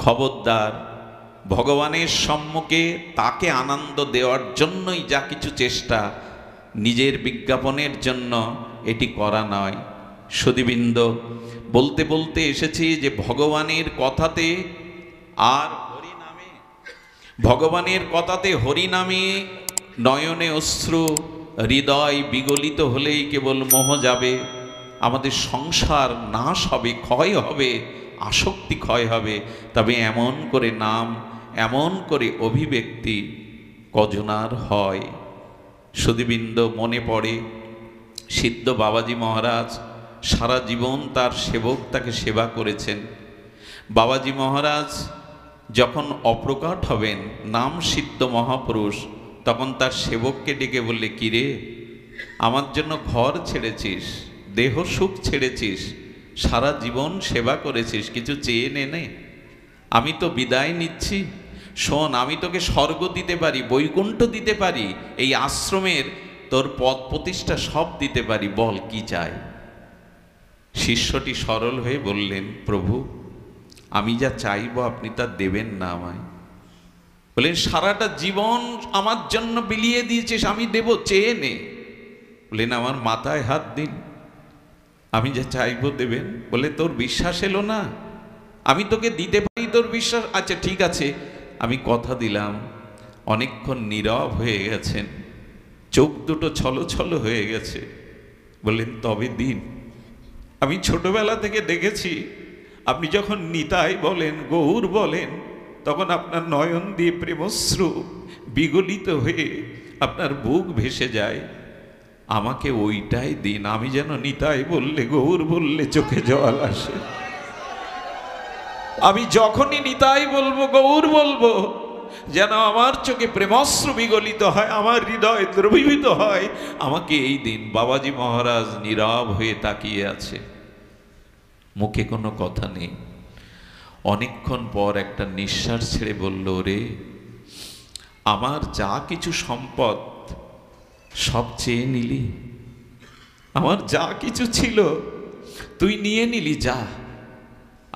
Speaker 2: খবরদার, ভগবানের সম্মুখে তাকে আনন্দ দেওয়ার জন্যই যা কিছু চেষ্টা, নিজের বিজ্ঞাপনের জন্য এটি করা নয়। সুধীবৃন্দ, বলতে বলতে এসেছি যে ভগবানের কথাতে আর হরিনামে, ভগবানের কথাতে হরিনামে নয়নে অশ্রু, হৃদয় বিগলিত হলেই কেবল মোহ যাবে, আমাদের সংসার নাশ হবে, ক্ষয় হবে, আসক্তি ক্ষয় হবে। তবে এমন করে নাম, এমন করে অভিব্যক্তি কজনার হয়? সুধীবৃন্দ, মনে পড়ে সিদ্ধ বাবাজি মহারাজ সারা জীবন তার সেবক তাকে সেবা করেছেন। বাবাজি মহারাজ যখন অপ্রকট হবেন, নাম সিদ্ধ মহাপুরুষ, তখন তার সেবককে ডেকে বললে, কিরে, আমার জন্য ঘর ছেড়েছিস, দেহ সুখ ছেড়েছিস, সারা জীবন সেবা করেছিস, কিছু চেয়ে নে, আমি তো বিদায় নিচ্ছি। শোন, আমি তোকে স্বর্গ দিতে পারি, বৈকুণ্ঠ দিতে পারি, এই আশ্রমের তোর পদ প্রতিষ্ঠা সব দিতে পারি, বল কি চাই? শিষ্যটি সরল হয়ে বললেন, প্রভু, আমি যা চাইব আপনি তা দেবেন না আমায়। বললেন, সারাটা জীবন আমার জন্য বিলিয়ে দিয়েছিস, আমি দেব, চেয়ে নে। বললেন, আমার মাথায় হাত দিন, আমি যা চাইব দেবেন। বলে, তোর বিশ্বাস এলো না? আমি তোকে দিতে পারি, তোর বিশ্বাস? আচ্ছা ঠিক আছে, আমি কথা দিলাম। অনেকক্ষণ নীরব হয়ে গেছেন, চোখ দুটো ছলো ছলো হয়ে গেছে। বললেন, তবে দিন। আমি ছোটবেলা থেকে দেখেছি, আপনি যখন নিতাই বলেন, গৌর বলেন, তখন আপনার নয়ন দিয়ে প্রেমশ্রু বিগলিত হয়ে আপনার বুক ভেসে যায়। আমাকে ওইটাই দিন, আমি যেন নিতাই বললে, গৌর বললে চোখে জল আসে। আমি যখনই নিতাই বলবো, গৌর বলবো, যেন আমার চোখে প্রেমশ্রু বিগলিত হয়, আমার হৃদয় দ্রবীভূত হয়। আমাকে এই দিন। বাবাজি মহারাজ নীরব হয়ে তাকিয়ে আছে, মুখে কোনো কথা নেই। অনেকক্ষণ পর একটা নিঃশ্বাস ছেড়ে বলল, রে, আমার যা কিছু সম্পদ সব চেয়ে নিলি, আমার যা কিছু ছিল তুই নিয়ে নিলি, যা।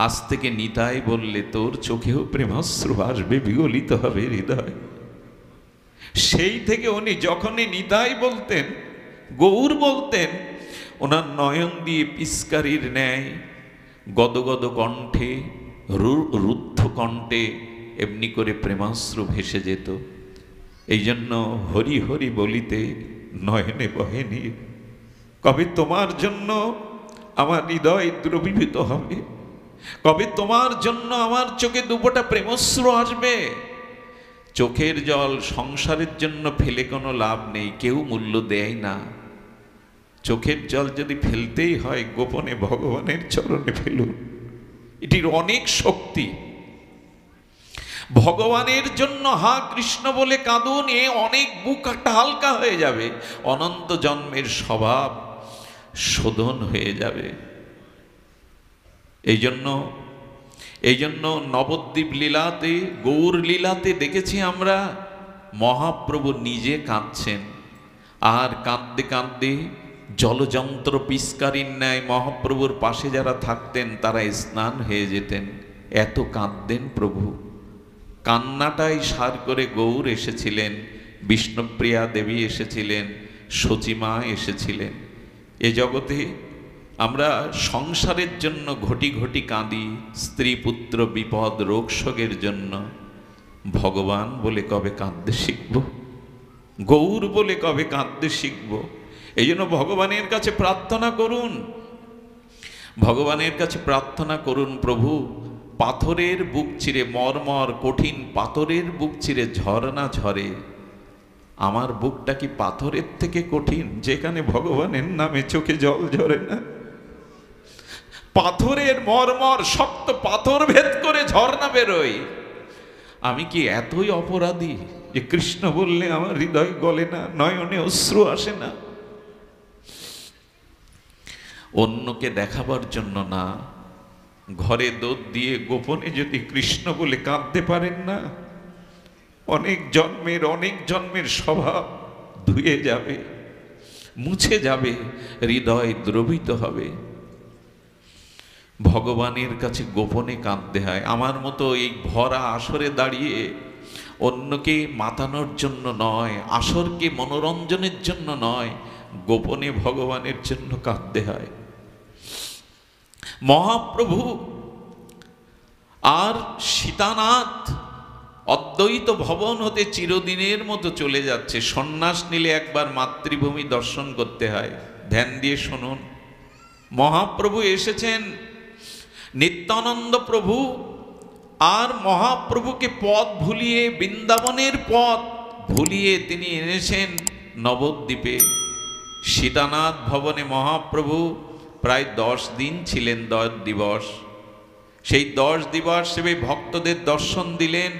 Speaker 2: আজ থেকে নিতাই বললে তোর চোখেও প্রেমাশ্রু আসবে, বিগলিত হবে হৃদয়। সেই থেকে উনি যখনই নিতাই বলতেন, গৌর বলতেন, ওনার নয়ন দিয়ে পিস্কারির ন্যায় গদগদ কণ্ঠে, রুদ্ধ কণ্ঠে এমনি করে প্রেমাশ্রু ভেসে যেত। এই জন্য হরি হরি বলিতে নয়নে বহে নীর। কবে তোমার জন্য আমার হৃদয় দ্রবীভূত হবে, কবে তোমার জন্য আমার চোখে দুপোটা প্রেমশ্রু আসবে। চোখের জল সংসারের জন্য ফেলে কোনো লাভ নেই, কেউ মূল্য দেয় না। চোখের জল যদি ফেলতেই হয়, গোপনে ভগবানের চরণে ফেলুন, এটির অনেক শক্তি। ভগবানের জন্য হা কৃষ্ণ বলে কাঁদুন, এ অনেক বুকটা হালকা হয়ে যাবে, অনন্ত জন্মের স্বভাব শোধন হয়ে যাবে। এই জন্য নবদ্বীপ লীলাতে, গৌর লীলাতে দেখেছি আমরা, মহাপ্রভু নিজে কাঁদছেন, আর কাঁদতে কাঁদতে জলযন্ত্র পিস্কারির ন্যায় মহাপ্রভুর পাশে যারা থাকতেন তারা স্নান হয়ে যেতেন, এত কাঁদতেন প্রভু। কান্নাটাই সার করে গৌর এসেছিলেন, বিষ্ণুপ্রিয়া দেবী এসেছিলেন, সচিমা এসেছিলেন। এ জগতে আমরা সংসারের জন্য ঘটি ঘটি কাঁদি, স্ত্রী পুত্র বিপদ রোগ শোকের জন্য। ভগবান বলে কবে কাঁদতে শিখব? গৌর বলে কবে কাঁদতে শিখব? এই জন্য ভগবানের কাছে প্রার্থনা করুন, ভগবানের কাছে প্রার্থনা করুন, প্রভু, পাথরের বুক চিরে, মর্মর কঠিন পাথরের বুক চিরে ঝর্ণা ঝরে, আমার বুকটা কি পাথরের থেকে কঠিন যেখানে ভগবানের নামে চোখে জল ঝরে না? পাথরের মর্মর শক্ত পাথর ভেদ করে ঝর্ণা বেরোয়। আমি কি এতই অপরাধী যে কৃষ্ণ বললে আমার হৃদয় গলে না, নয়নে অশ্রু আসে না? অন্যকে দেখাবার জন্য না, ঘরে দোদ দিয়ে গোপনে যদি কৃষ্ণ বলে কাঁদতে পারেন না, অনেক জন্মের স্বভাব ধুয়ে যাবে। মুছে যাবে, হৃদয় দ্রবিত হবে। ভগবানের কাছে গোপনে কাঁদতে হয়। আমার মতো এই ভরা আসরে দাঁড়িয়ে অন্যকে মাতানোর জন্য নয়, আসরকে মনোরঞ্জনের জন্য নয়, গোপনে ভগবানের জন্য কাঁদতে হয়। মহাপ্রভু আর সীতানাথ অদ্বৈত ভবন হতে চিরদিনের মতো চলে যাচ্ছে। সন্ন্যাস নিলে একবার মাতৃভূমি দর্শন করতে হয়। ধ্যান দিয়ে শুনুন, মহাপ্রভু এসেছেন, নিত্যানন্দ প্রভু আর মহাপ্রভুকে পথ ভুলিয়ে, বৃন্দাবনের পথ ভুলিয়ে তিনি এনেছেন নবদ্বীপে। সীতানাথ ভবনে মহাপ্রভু প্রায় 10 দিন ছিলেন, 10 দিবস। সেই 10 দিবস সেবে ভক্তদের দর্শন দিলেন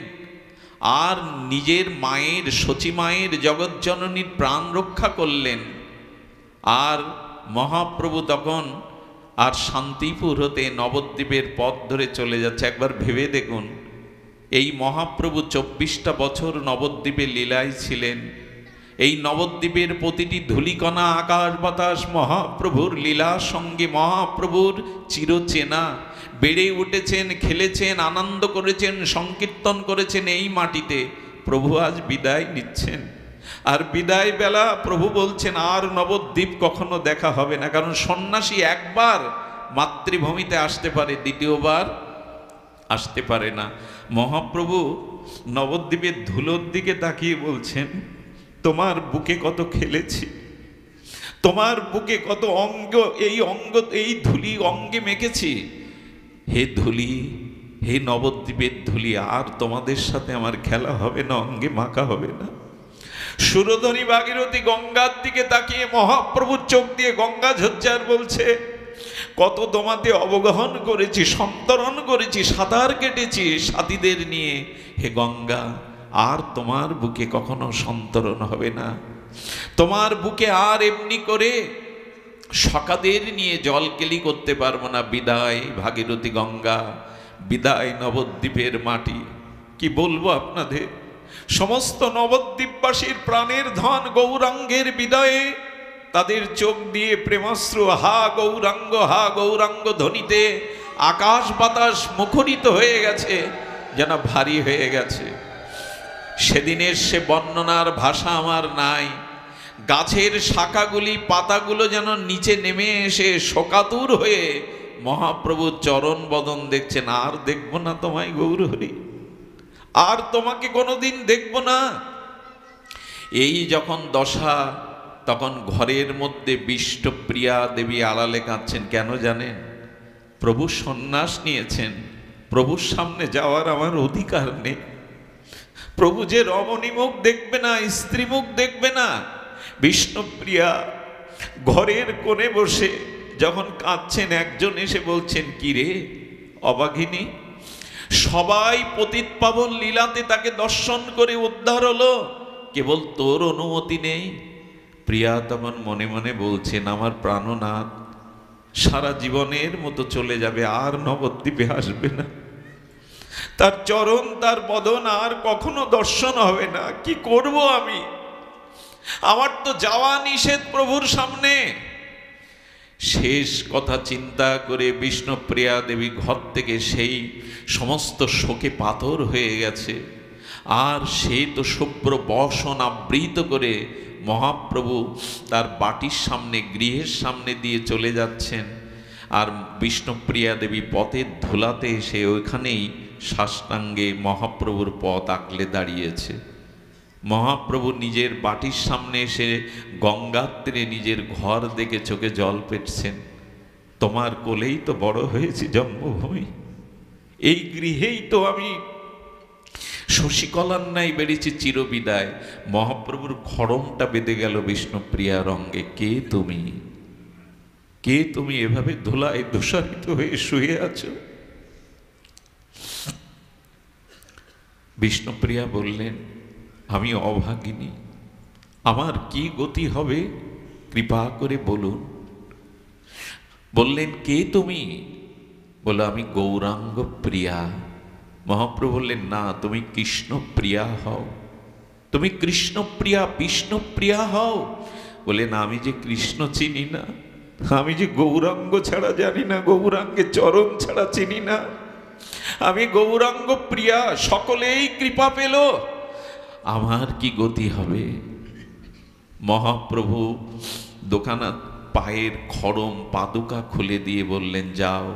Speaker 2: আর নিজের মায়ের, সচী মায়ের, জগজ্জননীর প্রাণ রক্ষা করলেন। আর মহাপ্রভু তখন আর শান্তিপুর হতে নবদ্বীপের পথ ধরে চলে যাচ্ছে। একবার ভেবে দেখুন, এই মহাপ্রভু 24টা বছর নবদ্বীপে লীলায় ছিলেন। এই নবদ্বীপের প্রতিটি ধূলিকণা, আকাশ বাতাস মহাপ্রভুর লীলার সঙ্গে মহাপ্রভুর চিরচেনা। বেড়ে উঠেছেন, খেলেছেন, আনন্দ করেছেন, সংকীর্তন করেছেন এই মাটিতে। প্রভু আজ বিদায় নিচ্ছেন, আর বিদায় বেলা প্রভু বলছেন আর নবদ্বীপ কখনো দেখা হবে না। কারণ সন্ন্যাসী একবার মাতৃভূমিতে আসতে পারে, দ্বিতীয়বার আসতে পারে না। মহাপ্রভু নবদ্বীপের ধুলোর দিকে তাকিয়ে বলছেন, তোমার বুকে কত খেলেছি, তোমার বুকে কত অঙ্গ, এই ধুলি অঙ্গে মেখেছি। হে ধুলি, হে নবদ্বীপের ধুলি, আর তোমাদের সাথে আমার খেলা হবে না, অঙ্গে মাখা হবে না। সুরধনী ভাগীরথী গঙ্গার দিকে তাকিয়ে মহাপ্রভুর চোখ দিয়ে গঙ্গা ঝরঝর বলছে, কত তোমাতে অবগাহন করেছি, সন্তরণ করেছি, সাঁতার কেটেছি সাথীদের নিয়ে। হে গঙ্গা, আর তোমার বুকে কখনো সন্তরণ হবে না। তোমার বুকে আর এমনি করে সখাদের নিয়ে জলকেলি করতে পারবো না। বিদায় ভাগীরথী গঙ্গা, বিদায় নবদ্বীপের মাটি। কি বলবো আপনাদের, সমস্ত নবদ্বীপবাসীর প্রাণের ধন গৌরাঙ্গের বিদায়ে তাদের চোখ দিয়ে প্রেমাশ্রু হা গৌরাঙ্গ, হা গৌরাঙ্গ ধ্বনিতে আকাশ বাতাস মুখরিত হয়ে গেছে, যেন ভারী হয়ে গেছে। সেদিনের সে বর্ণনার ভাষা আমার নাই। গাছের শাখাগুলি, পাতাগুলো যেন নিচে নেমে এসে শোকাতুর হয়ে মহাপ্রভুর চরণ বদন দেখছেন। আর দেখব না তোমায় গৌরহরি, আর তোমাকে কোনোদিন দেখব না। এই যখন দশা, তখন ঘরের মধ্যে বিষ্ণুপ্রিয়া দেবী আড়ালে কাঁদছেন। কেন জানেন? প্রভু সন্ন্যাস নিয়েছেন, প্রভুর সামনে যাওয়ার আমার অধিকার নেই। প্রভু যে রমণী মুখ দেখবে না, স্ত্রী মুখ দেখবে না। বিষ্ণুপ্রিয়া ঘরের কোণে বসে যখন কাঁদছেন, একজন এসে বলছেন, কি রে অবাগিনী, সবাই পতিত পাবন লীলাতে তাকে দর্শন করে উদ্ধার হলো, কেবল তোর অনুমতি নেই। প্রিয়া তখন মনে মনে বলছেন, আমার প্রাণনাথ সারা জীবনের মতো চলে যাবে, আর নবদ্বীপে আসবে না। তার চরণ, তার বদন আর কখনো দর্শন হবে না। কি করব আমি? আমার তো যাওয়া নিষেধ প্রভুর সামনে। শেষ কথা চিন্তা করে বিষ্ণুপ্রিয়া দেবী ঘর থেকে সেই সমস্ত শোকে পাথর হয়ে গেছে, আর সে তো শুভ্র বসন আবৃত করে মহাপ্রভু তার বাটির সামনে, গৃহের সামনে দিয়ে চলে যাচ্ছেন। আর বিষ্ণুপ্রিয়া দেবী পথের ধুলাতে এসে ওইখানেই সাষ্টাঙ্গে মহাপ্রভুর পথ আঁকলে দাঁড়িয়েছে। মহাপ্রভু নিজের বাটির সামনে এসে গঙ্গার তীরে নিজের ঘর দেখে চোখে জল পেটছেন। তোমার কোলেই তো বড় হয়েছি জন্মভূমি, এই গৃহেই তো আমি শশীকলার ন্যায় বেড়েছি চিরবিদায়। মহাপ্রভুর খড়মটা বেঁধে গেল বিষ্ণুপ্রিয়ার অঙ্গে। কে তুমি? কে তুমি এভাবে ধুলায় দূষারিত হয়ে শুয়ে আছো? বিষ্ণুপ্রিয়া বললেন, আমি অভাগিনী, আমার কি গতি হবে কৃপা করে বলুন। বললেন, কে তুমি? বলো, আমি গৌরাঙ্গ প্রিয়া। মহাপ্রভু বললেন, না, তুমি কৃষ্ণপ্রিয়া হও, তুমি কৃষ্ণপ্রিয়া বিষ্ণুপ্রিয়া হও। বলে না, আমি যে কৃষ্ণ চিনি না, আমি যে গৌরাঙ্গ ছাড়া জানি না, গৌরাঙ্গের চরণ ছাড়া চিনি না, আমি গৌরাঙ্গ প্রিয়া, সকলেই কৃপা পেল, আমার কি গতি হবে? মহাপ্রভু দোকানা পায়ের খড়ম পাদুকা খুলে দিয়ে বললেন, যাও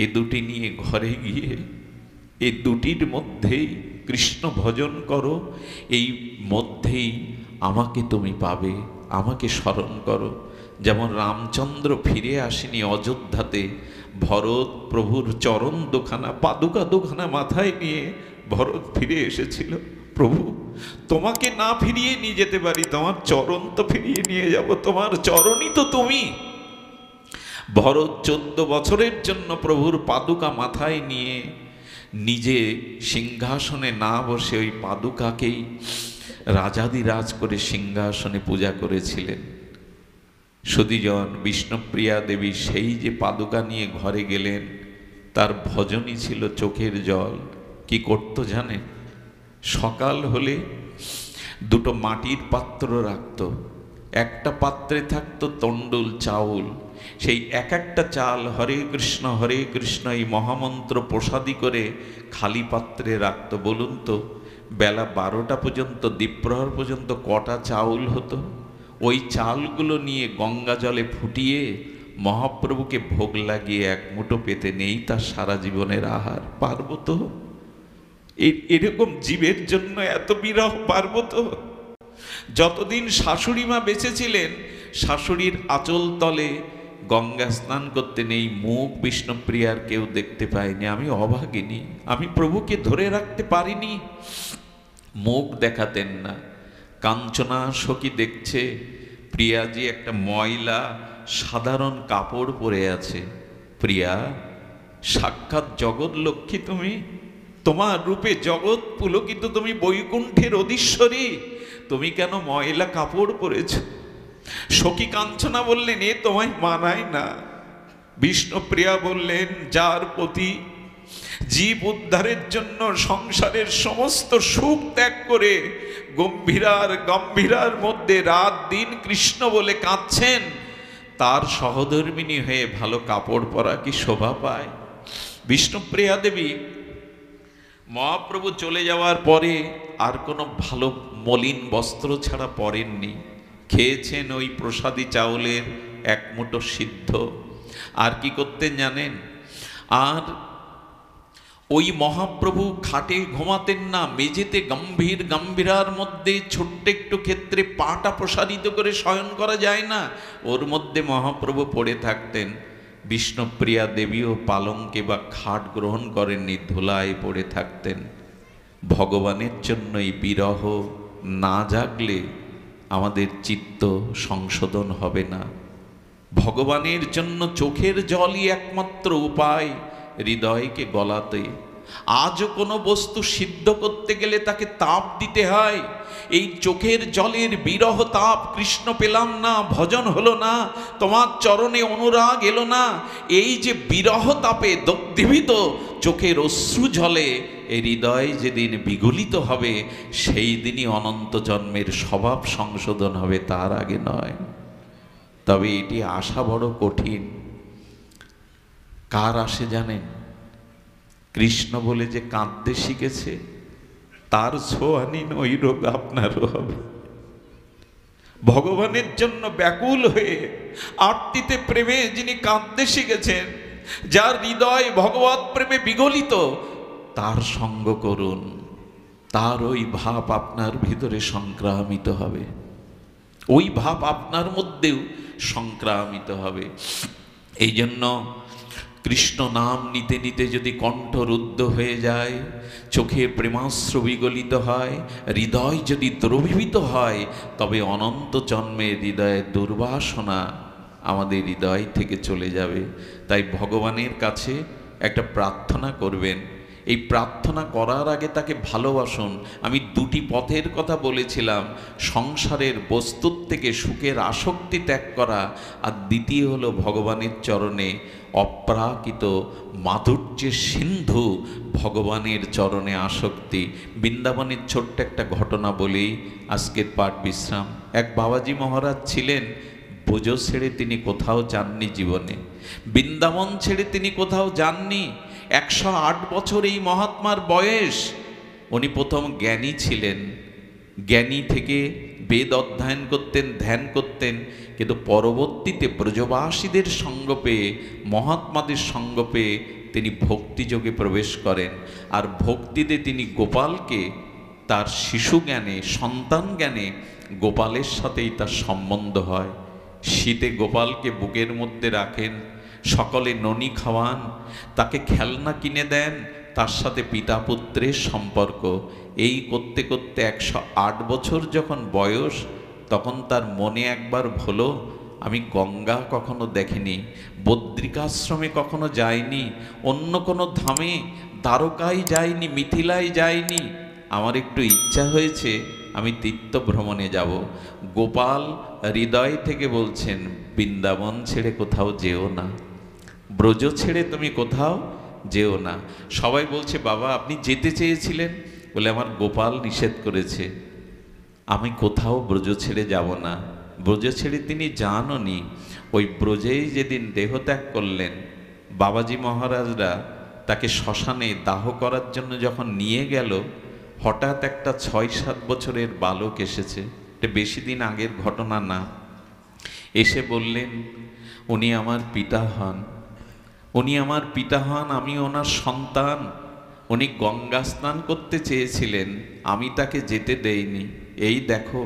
Speaker 2: এ দুটি নিয়ে ঘরে গিয়ে এই দুটির মধ্যেই কৃষ্ণ ভজন করো, এই মধ্যেই আমাকে তুমি পাবে, আমাকে স্মরণ করো। যেমন রামচন্দ্র ফিরে আসেনি অযোধ্যাতে, ভরত প্রভুর চরণ দুখানা পাদুকা দুখানা মাথায় নিয়ে ভরত ফিরে এসেছিল, প্রভু তোমাকে না ফিরিয়ে নিয়ে যেতে পারি, তোমার চরণ তো ফিরিয়ে নিয়ে যাব, তোমার চরণই তো তুমি। ভরত 14 বছরের জন্য প্রভুর পাদুকা মাথায় নিয়ে নিজে সিংহাসনে না বসে ওই পাদুকাকেই রাজাদিরাজ করে সিংহাসনে পূজা করেছিলেন। সুধীজন বিষ্ণুপ্রিয়া দেবী সেই যে পাদুকা নিয়ে ঘরে গেলেন, তার ভজনই ছিল চোখের জল। কি করতো জানেন? সকাল হলে দুটো মাটির পাত্র রাখত, একটা পাত্রে থাকতো তণ্ডুল চাউল, সেই এক একটা চাল হরে কৃষ্ণ এই মহামন্ত্র প্রসাদী করে খালি পাত্রে রাখত। বলুন তো বেলা 12টা পর্যন্ত, দ্বীপ্রহর পর্যন্ত কটা চাউল হতো? ওই চালগুলো নিয়ে গঙ্গা জলে ফুটিয়ে মহাপ্রভুকে ভোগ লাগিয়ে এক মুঠো পেতে নেই তার সারা জীবনের আহার। পারব তো? এরকম জীবের জন্য এত বিরহ পারব তো? যতদিন শাশুড়ি মা বেঁচে ছিলেন, শাশুড়ির আঁচল তলে গঙ্গা স্নান করতে নেই মুখ বিষ্ণুপ্রিয়ার কেউ দেখতে পায়নি। আমি অভাগিনী, আমি প্রভুকে ধরে রাখতে পারিনি, মুখ দেখাতেন না। কাঞ্চনা সখী দেখছে প্রিয়াজি একটা ময়লা সাধারণ কাপড় পরে আছে। প্রিয়া, সাক্ষাৎ জগৎ লক্ষ্মী তুমি, তোমার রূপে জগৎ পুলকিত, তুমি বৈকুণ্ঠের অধীশ্বরী, তুমি কেন ময়লা কাপড় পরেছ? সখী কাঞ্চনা বললেন, এ তোমায় মানায় না। বিষ্ণুপ্রিয়া বললেন, যার প্রতি জীব উদ্ধারের জন্য সংসারের সমস্ত সুখ ত্যাগ করে গম্ভীরার মধ্যে রাত দিন কৃষ্ণ বলে কাঁদছেন, তার সহধর্মিণী হয়ে ভালো কাপড় পরা কি শোভা পায়? বিষ্ণুপ্রিয়া দেবী মহাপ্রভু চলে যাওয়ার পরে আর কোনো ভালো মলিন বস্ত্র ছাড়া পরেননি। খেয়েছেন ওই প্রসাদী চাউলের এক মুঠো সিদ্ধ। আর কি করতেন জানেন? আর ওই মহাপ্রভু খাটে ঘুমাতেন না, মেঝেতে গম্ভীরার মধ্যে ছোট্ট একটু ক্ষেত্রে পাটা প্রসারিত করে শয়ন করা যায় না, ওর মধ্যে মহাপ্রভু পড়ে থাকতেন। বিষ্ণুপ্রিয়া দেবীও পালঙ্কে বা খাট গ্রহণ করেননি, ধুলায় পড়ে থাকতেন। ভগবানের জন্যই বিরহ না জাগলে আমাদের চিত্ত সংশোধন হবে না। ভগবানের জন্য চোখের জলই একমাত্র উপায় হৃদয়কে গলাতে। আজও কোনো বস্তু সিদ্ধ করতে গেলে তাকে তাপ দিতে হয়। এই চোখের জলের বিরহ তাপ, কৃষ্ণ পেলাম না, ভজন হলো না, তোমার চরণে অনুরাগ এলো না, এই যে বিরহ তাপে দগ্ধীভূত চোখের অশ্রু জলে এই হৃদয় যেদিন বিগলিত হবে, সেই দিনই অনন্ত জন্মের স্বভাব সংশোধন হবে, তার আগে নয়। তবে এটি আশা বড় কঠিন। কার আসে জানেন? কৃষ্ণ বলে যে কাঁদতে শিখেছে, তার ছোঁয়ানিন ওই রোগ আপনারও হবে। ভগবানের জন্য ব্যাকুল হয়ে আরতিতে প্রেমে যিনি কাঁদতে শিখেছেন, যার হৃদয় ভগবত প্রেমে বিগলিত, তার সঙ্গ করুন, তার ওই ভাব আপনার ভিতরে সংক্রামিত হবে, ওই ভাব আপনার মধ্যেও সংক্রামিত হবে। এই জন্য কৃষ্ণ নাম নিতে নিতে যদি কণ্ঠ রুদ্ধ হয়ে যায়, চোখে প্রেমাশ্রু বিগলিত হয়, হৃদয় যদি দ্রবীভূত হয়, তবে অনন্ত জন্মের হৃদয়ের দুর্বাসনা আমাদের হৃদয় থেকে চলে যাবে। তাই ভগবানের কাছে একটা প্রার্থনা করবেন, এই প্রার্থনা করার আগে তাকে ভালোবাসুন। আমি দুটি পথের কথা বলেছিলাম, সংসারের বস্তুর থেকে সুখের আসক্তি ত্যাগ করা, আর দ্বিতীয় হলো ভগবানের চরণে অপ্রাকৃত মাধুর্যের সিন্ধু ভগবানের চরণে আসক্তি। বৃন্দাবনের ছোট্ট একটা ঘটনা বলেই আজকের পাঠ বিশ্রাম। এক বাবাজি মহারাজ ছিলেন, ব্রজ ছেড়ে তিনি কোথাও যাননি জীবনে, বৃন্দাবন ছেড়ে তিনি কোথাও যাননি। 108 বছর এই মহাত্মার বয়স। উনি প্রথম জ্ঞানী ছিলেন, জ্ঞানী থেকে বেদ অধ্যয়ন করতেন, ধ্যান করতেন, কিন্তু পরবর্তীতে ব্রজবাসীদের সঙ্গ পেয়ে, মহাত্মাদের সঙ্গ পেয়ে তিনি ভক্তিযোগে প্রবেশ করেন। আর ভক্তিতে তিনি গোপালকে তার শিশু জ্ঞানে, সন্তান জ্ঞানে গোপালের সাথেই তার সম্বন্ধ হয়। শীতে গোপালকে বুকের মধ্যে রাখেন, সকলে ননি খাওয়ান, তাকে খেলনা কিনে দেন, তার সাথে পিতা পুত্রের সম্পর্ক। এই করতে করতে 108 বছর যখন বয়স, তখন তার মনে একবার হলো, আমি গঙ্গা কখনো দেখিনি, বদ্রিকাশ্রমে কখনো যাইনি, অন্য কোনো ধামে, দ্বারকায় যাইনি, মিথিলায় যাইনি, আমার একটু ইচ্ছা হয়েছে আমি তীর্থ ভ্রমণে যাব। গোপাল হৃদয় থেকে বলছেন, বৃন্দাবন ছেড়ে কোথাও যেও না, ব্রজ ছেড়ে তুমি কোথাও যেও না। সবাই বলছে, বাবা আপনি যেতে চেয়েছিলেন, বলে আমার গোপাল নিষেধ করেছে, আমি কোথাও ব্রজ ছেড়ে যাব না। ব্রজ ছেড়ে তিনি যাননি। ওই ব্রজেই যেদিন দেহত্যাগ করলেন, বাবাজি মহারাজরা তাকে শ্মশানে দাহ করার জন্য যখন নিয়ে গেল, হঠাৎ একটা 6-7 বছরের বালক এসেছে, এটা বেশি দিন আগের ঘটনা না। এসে বললেন, উনি আমার পিতা হন, উনি আমার পিতা হন, আমি ওনার সন্তান। উনি গঙ্গা স্নান করতে চেয়েছিলেন, আমি তাকে যেতে দেইনি। এই দেখো,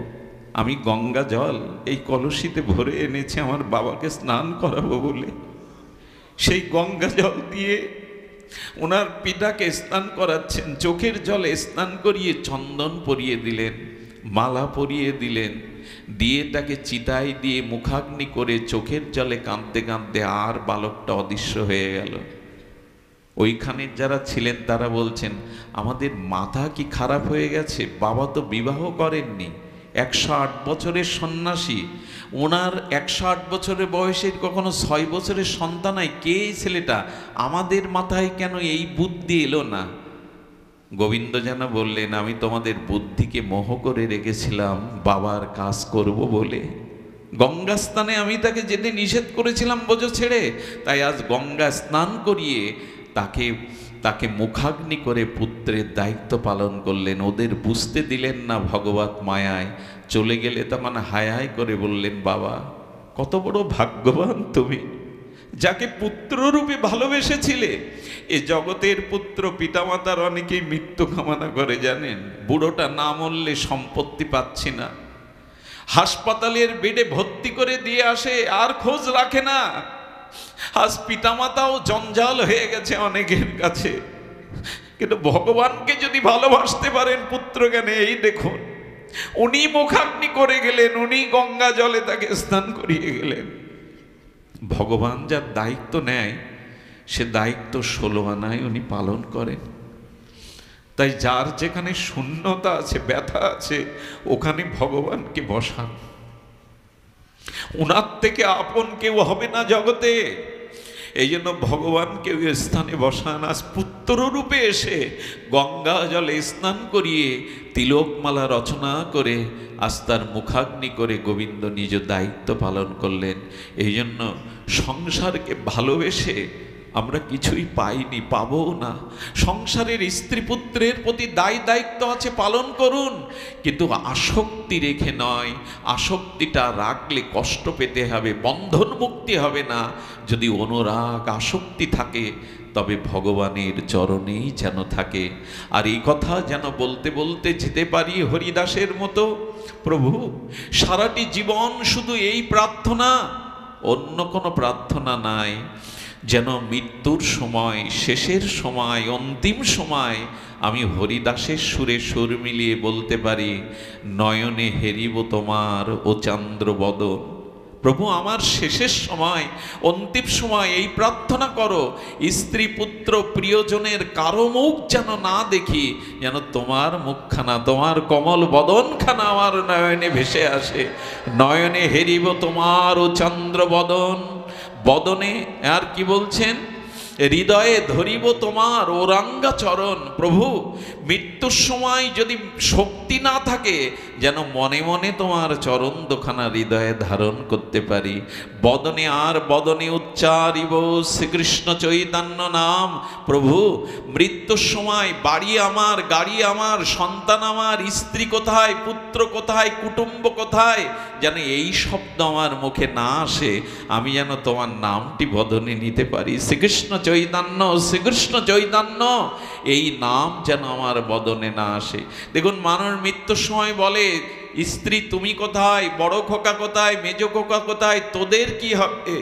Speaker 2: আমি গঙ্গা জল এই কলসিতে ভরে এনেছি আমার বাবাকে স্নান করাবো বলে। সেই গঙ্গা জল দিয়ে ওনার পিতাকে স্নান করাচ্ছেন, চোখের জলে স্নান করিয়ে চন্দন পরিয়ে দিলেন, মালা পরিয়ে দিলেন, দিয়ে তাকে চিতায় দিয়ে মুখাগ্নি করে চোখের জলে কাঁদতে কাঁদতে আর বালকটা অদৃশ্য হয়ে গেল। ওইখানে যারা ছিলেন তারা বলছেন, আমাদের মাথা কি খারাপ হয়ে গেছে, বাবা তো বিবাহ করেননি, 108 বছরের সন্ন্যাসী, ওনার 108 বছরের বয়সের কখনো 6 বছরের সন্তান নাই, কে এই ছেলেটা, আমাদের মাথায় কেন এই বুদ্ধি এলো না? গোবিন্দ যেন বললেন, আমি তোমাদের বুদ্ধিকে মোহ করে রেখেছিলাম বাবার কাজ করব বলে। গঙ্গা স্নানে আমি তাকে যেতে নিষেধ করেছিলাম ব্রজ ছেড়ে, তাই আজ গঙ্গা স্নান করিয়ে তাকে মুখাগ্নি করে পুত্রের দায়িত্ব পালন করলেন। ওদের বুঝতে দিলেন না ভগবত মায়ায়, চলে গেলে তখন হায় হায় করে বললেন, বাবা কত বড় ভাগ্যবান তুমি, যাকে পুত্ররূপে ভালোবেসেছিলে। এ জগতের পুত্র পিতামাতার অনেকেই মৃত্যু কামনা করে জানেন, বুড়োটা না মরলে সম্পত্তি পাচ্ছি না, হাসপাতালের বেডে ভর্তি করে দিয়ে আসে, আর খোঁজ রাখে না। আজ পিতামাতাও জঞ্জাল হয়ে গেছে অনেকের কাছে, কিন্তু ভগবানকে যদি ভালোবাসতে পারেন পুত্র জ্ঞানে, এই দেখুন উনি মুখাগ্নি করে গেলেন, উনি গঙ্গা জলে তাকে স্নান করিয়ে গেলেন। ভগবান যার দায়িত্ব নেয়, সে দায়িত্ব 16 আনায় উনি পালন করেন। তাই যার যেখানে শূন্যতা আছে, ব্যথা আছে, ওখানে ভগবানকে বসান। উনার থেকে আপন কেউ হবে না জগতে, এই জন্য ভগবানকে ওই স্থানে বসান। আজ পুত্র রূপে এসে গঙ্গা জলে স্নান করিয়ে তিলকমালা রচনা করে আজ তার মুখাগ্নি করে গোবিন্দ নিজ দায়িত্ব পালন করলেন। এই জন্য সংসারকে ভালোবেসে আমরা কিছুই পাইনি, পাবও না। সংসারের স্ত্রী পুত্রের প্রতি দায়িত্ব আছে, পালন করুন, কিন্তু আসক্তি রেখে নয়। আসক্তিটা রাখলে কষ্ট পেতে হবে, বন্ধন মুক্তি হবে না। যদি অনুরাগ আসক্তি থাকে, তবে ভগবানের চরণেই যেন থাকে। আর এই কথা যেন বলতে বলতে যেতে পারি হরিদাসের মতো, প্রভু সারাটি জীবন শুধু এই প্রার্থনা, অন্য কোনো প্রার্থনা নাই। যেন মৃত্যুর সময়, শেষের সময়, অন্তিম সময় আমি হরিদাসের সুরে সুর মিলিয়ে বলতে পারি, নয়নে হেরিব তোমার ও চন্দ্রবদন। প্রভু আমার শেষের সময়, অন্তিম সময় এই প্রার্থনা করো, স্ত্রী পুত্র প্রিয়জনের কারো মুখ যেন না দেখি, যেন তোমার মুখখানা, তোমার কমল বদনখানা আমার নয়নে ভেসে আসে। নয়নে হেরিব তোমার ও চন্দ্র বদন, বদনে আর কি বলছেন, হৃদয়ে ধরিব তোমার ওরাঙ্গা চরণ। প্রভু মৃত্যুর সময় যদি শক্তি না থাকে, যেন মনে মনে তোমার চরণ দোখানা হৃদয়ে ধারণ করতে পারি। বদনে আর বদনে উচ্চারিব শ্রীকৃষ্ণ চৈতন্য নাম। প্রভু মৃত্যুর সময় বাড়ি আমার, গাড়ি আমার, সন্তান আমার, স্ত্রী কোথায়, পুত্র কোথায়, কুটুম্ব কোথায়, যেন এই শব্দ আমার মুখে না আসে, আমি যেন তোমার নামটি বদনে নিতে পারি। শ্রীকৃষ্ণ চৈতন্য, শ্রীকৃষ্ণ চৈতন্য, এই নাম যেন আমার বদনে না আসে। দেখুন মানুষ মৃত্যুর সময় বলে, স্ত্রী তুমি কোথায়, বড় খোকা কোথায়, মেজ খোকা কোথায়, তোদের কি হবে,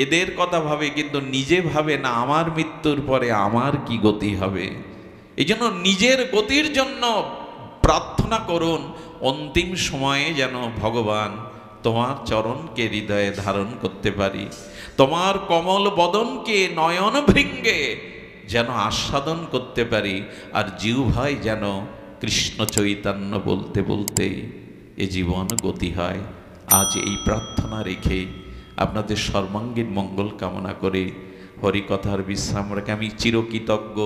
Speaker 2: এদের কথা ভাবে, কিন্তু নিজে ভাবে না আমার মৃত্যুর পরে আমার কি গতি হবে। এই জন্য নিজের গতির জন্য প্রার্থনা করুন, অন্তিম সময়ে যেন ভগবান তোমার চরণকে হৃদয়ে ধারণ করতে পারি, তোমার কমল বদনকে নয়ন ভৃঙ্গে যেন আস্বাদন করতে পারি, আর জিহ্বায় যেন কৃষ্ণ চৈতন্য বলতে বলতে এ জীবন গতি হয়। আজ এই প্রার্থনা রেখে আপনাদের সর্বাঙ্গীন মঙ্গল কামনা করে হরিকথার বিশ্রাম রেখে আমি চিরকৃতজ্ঞ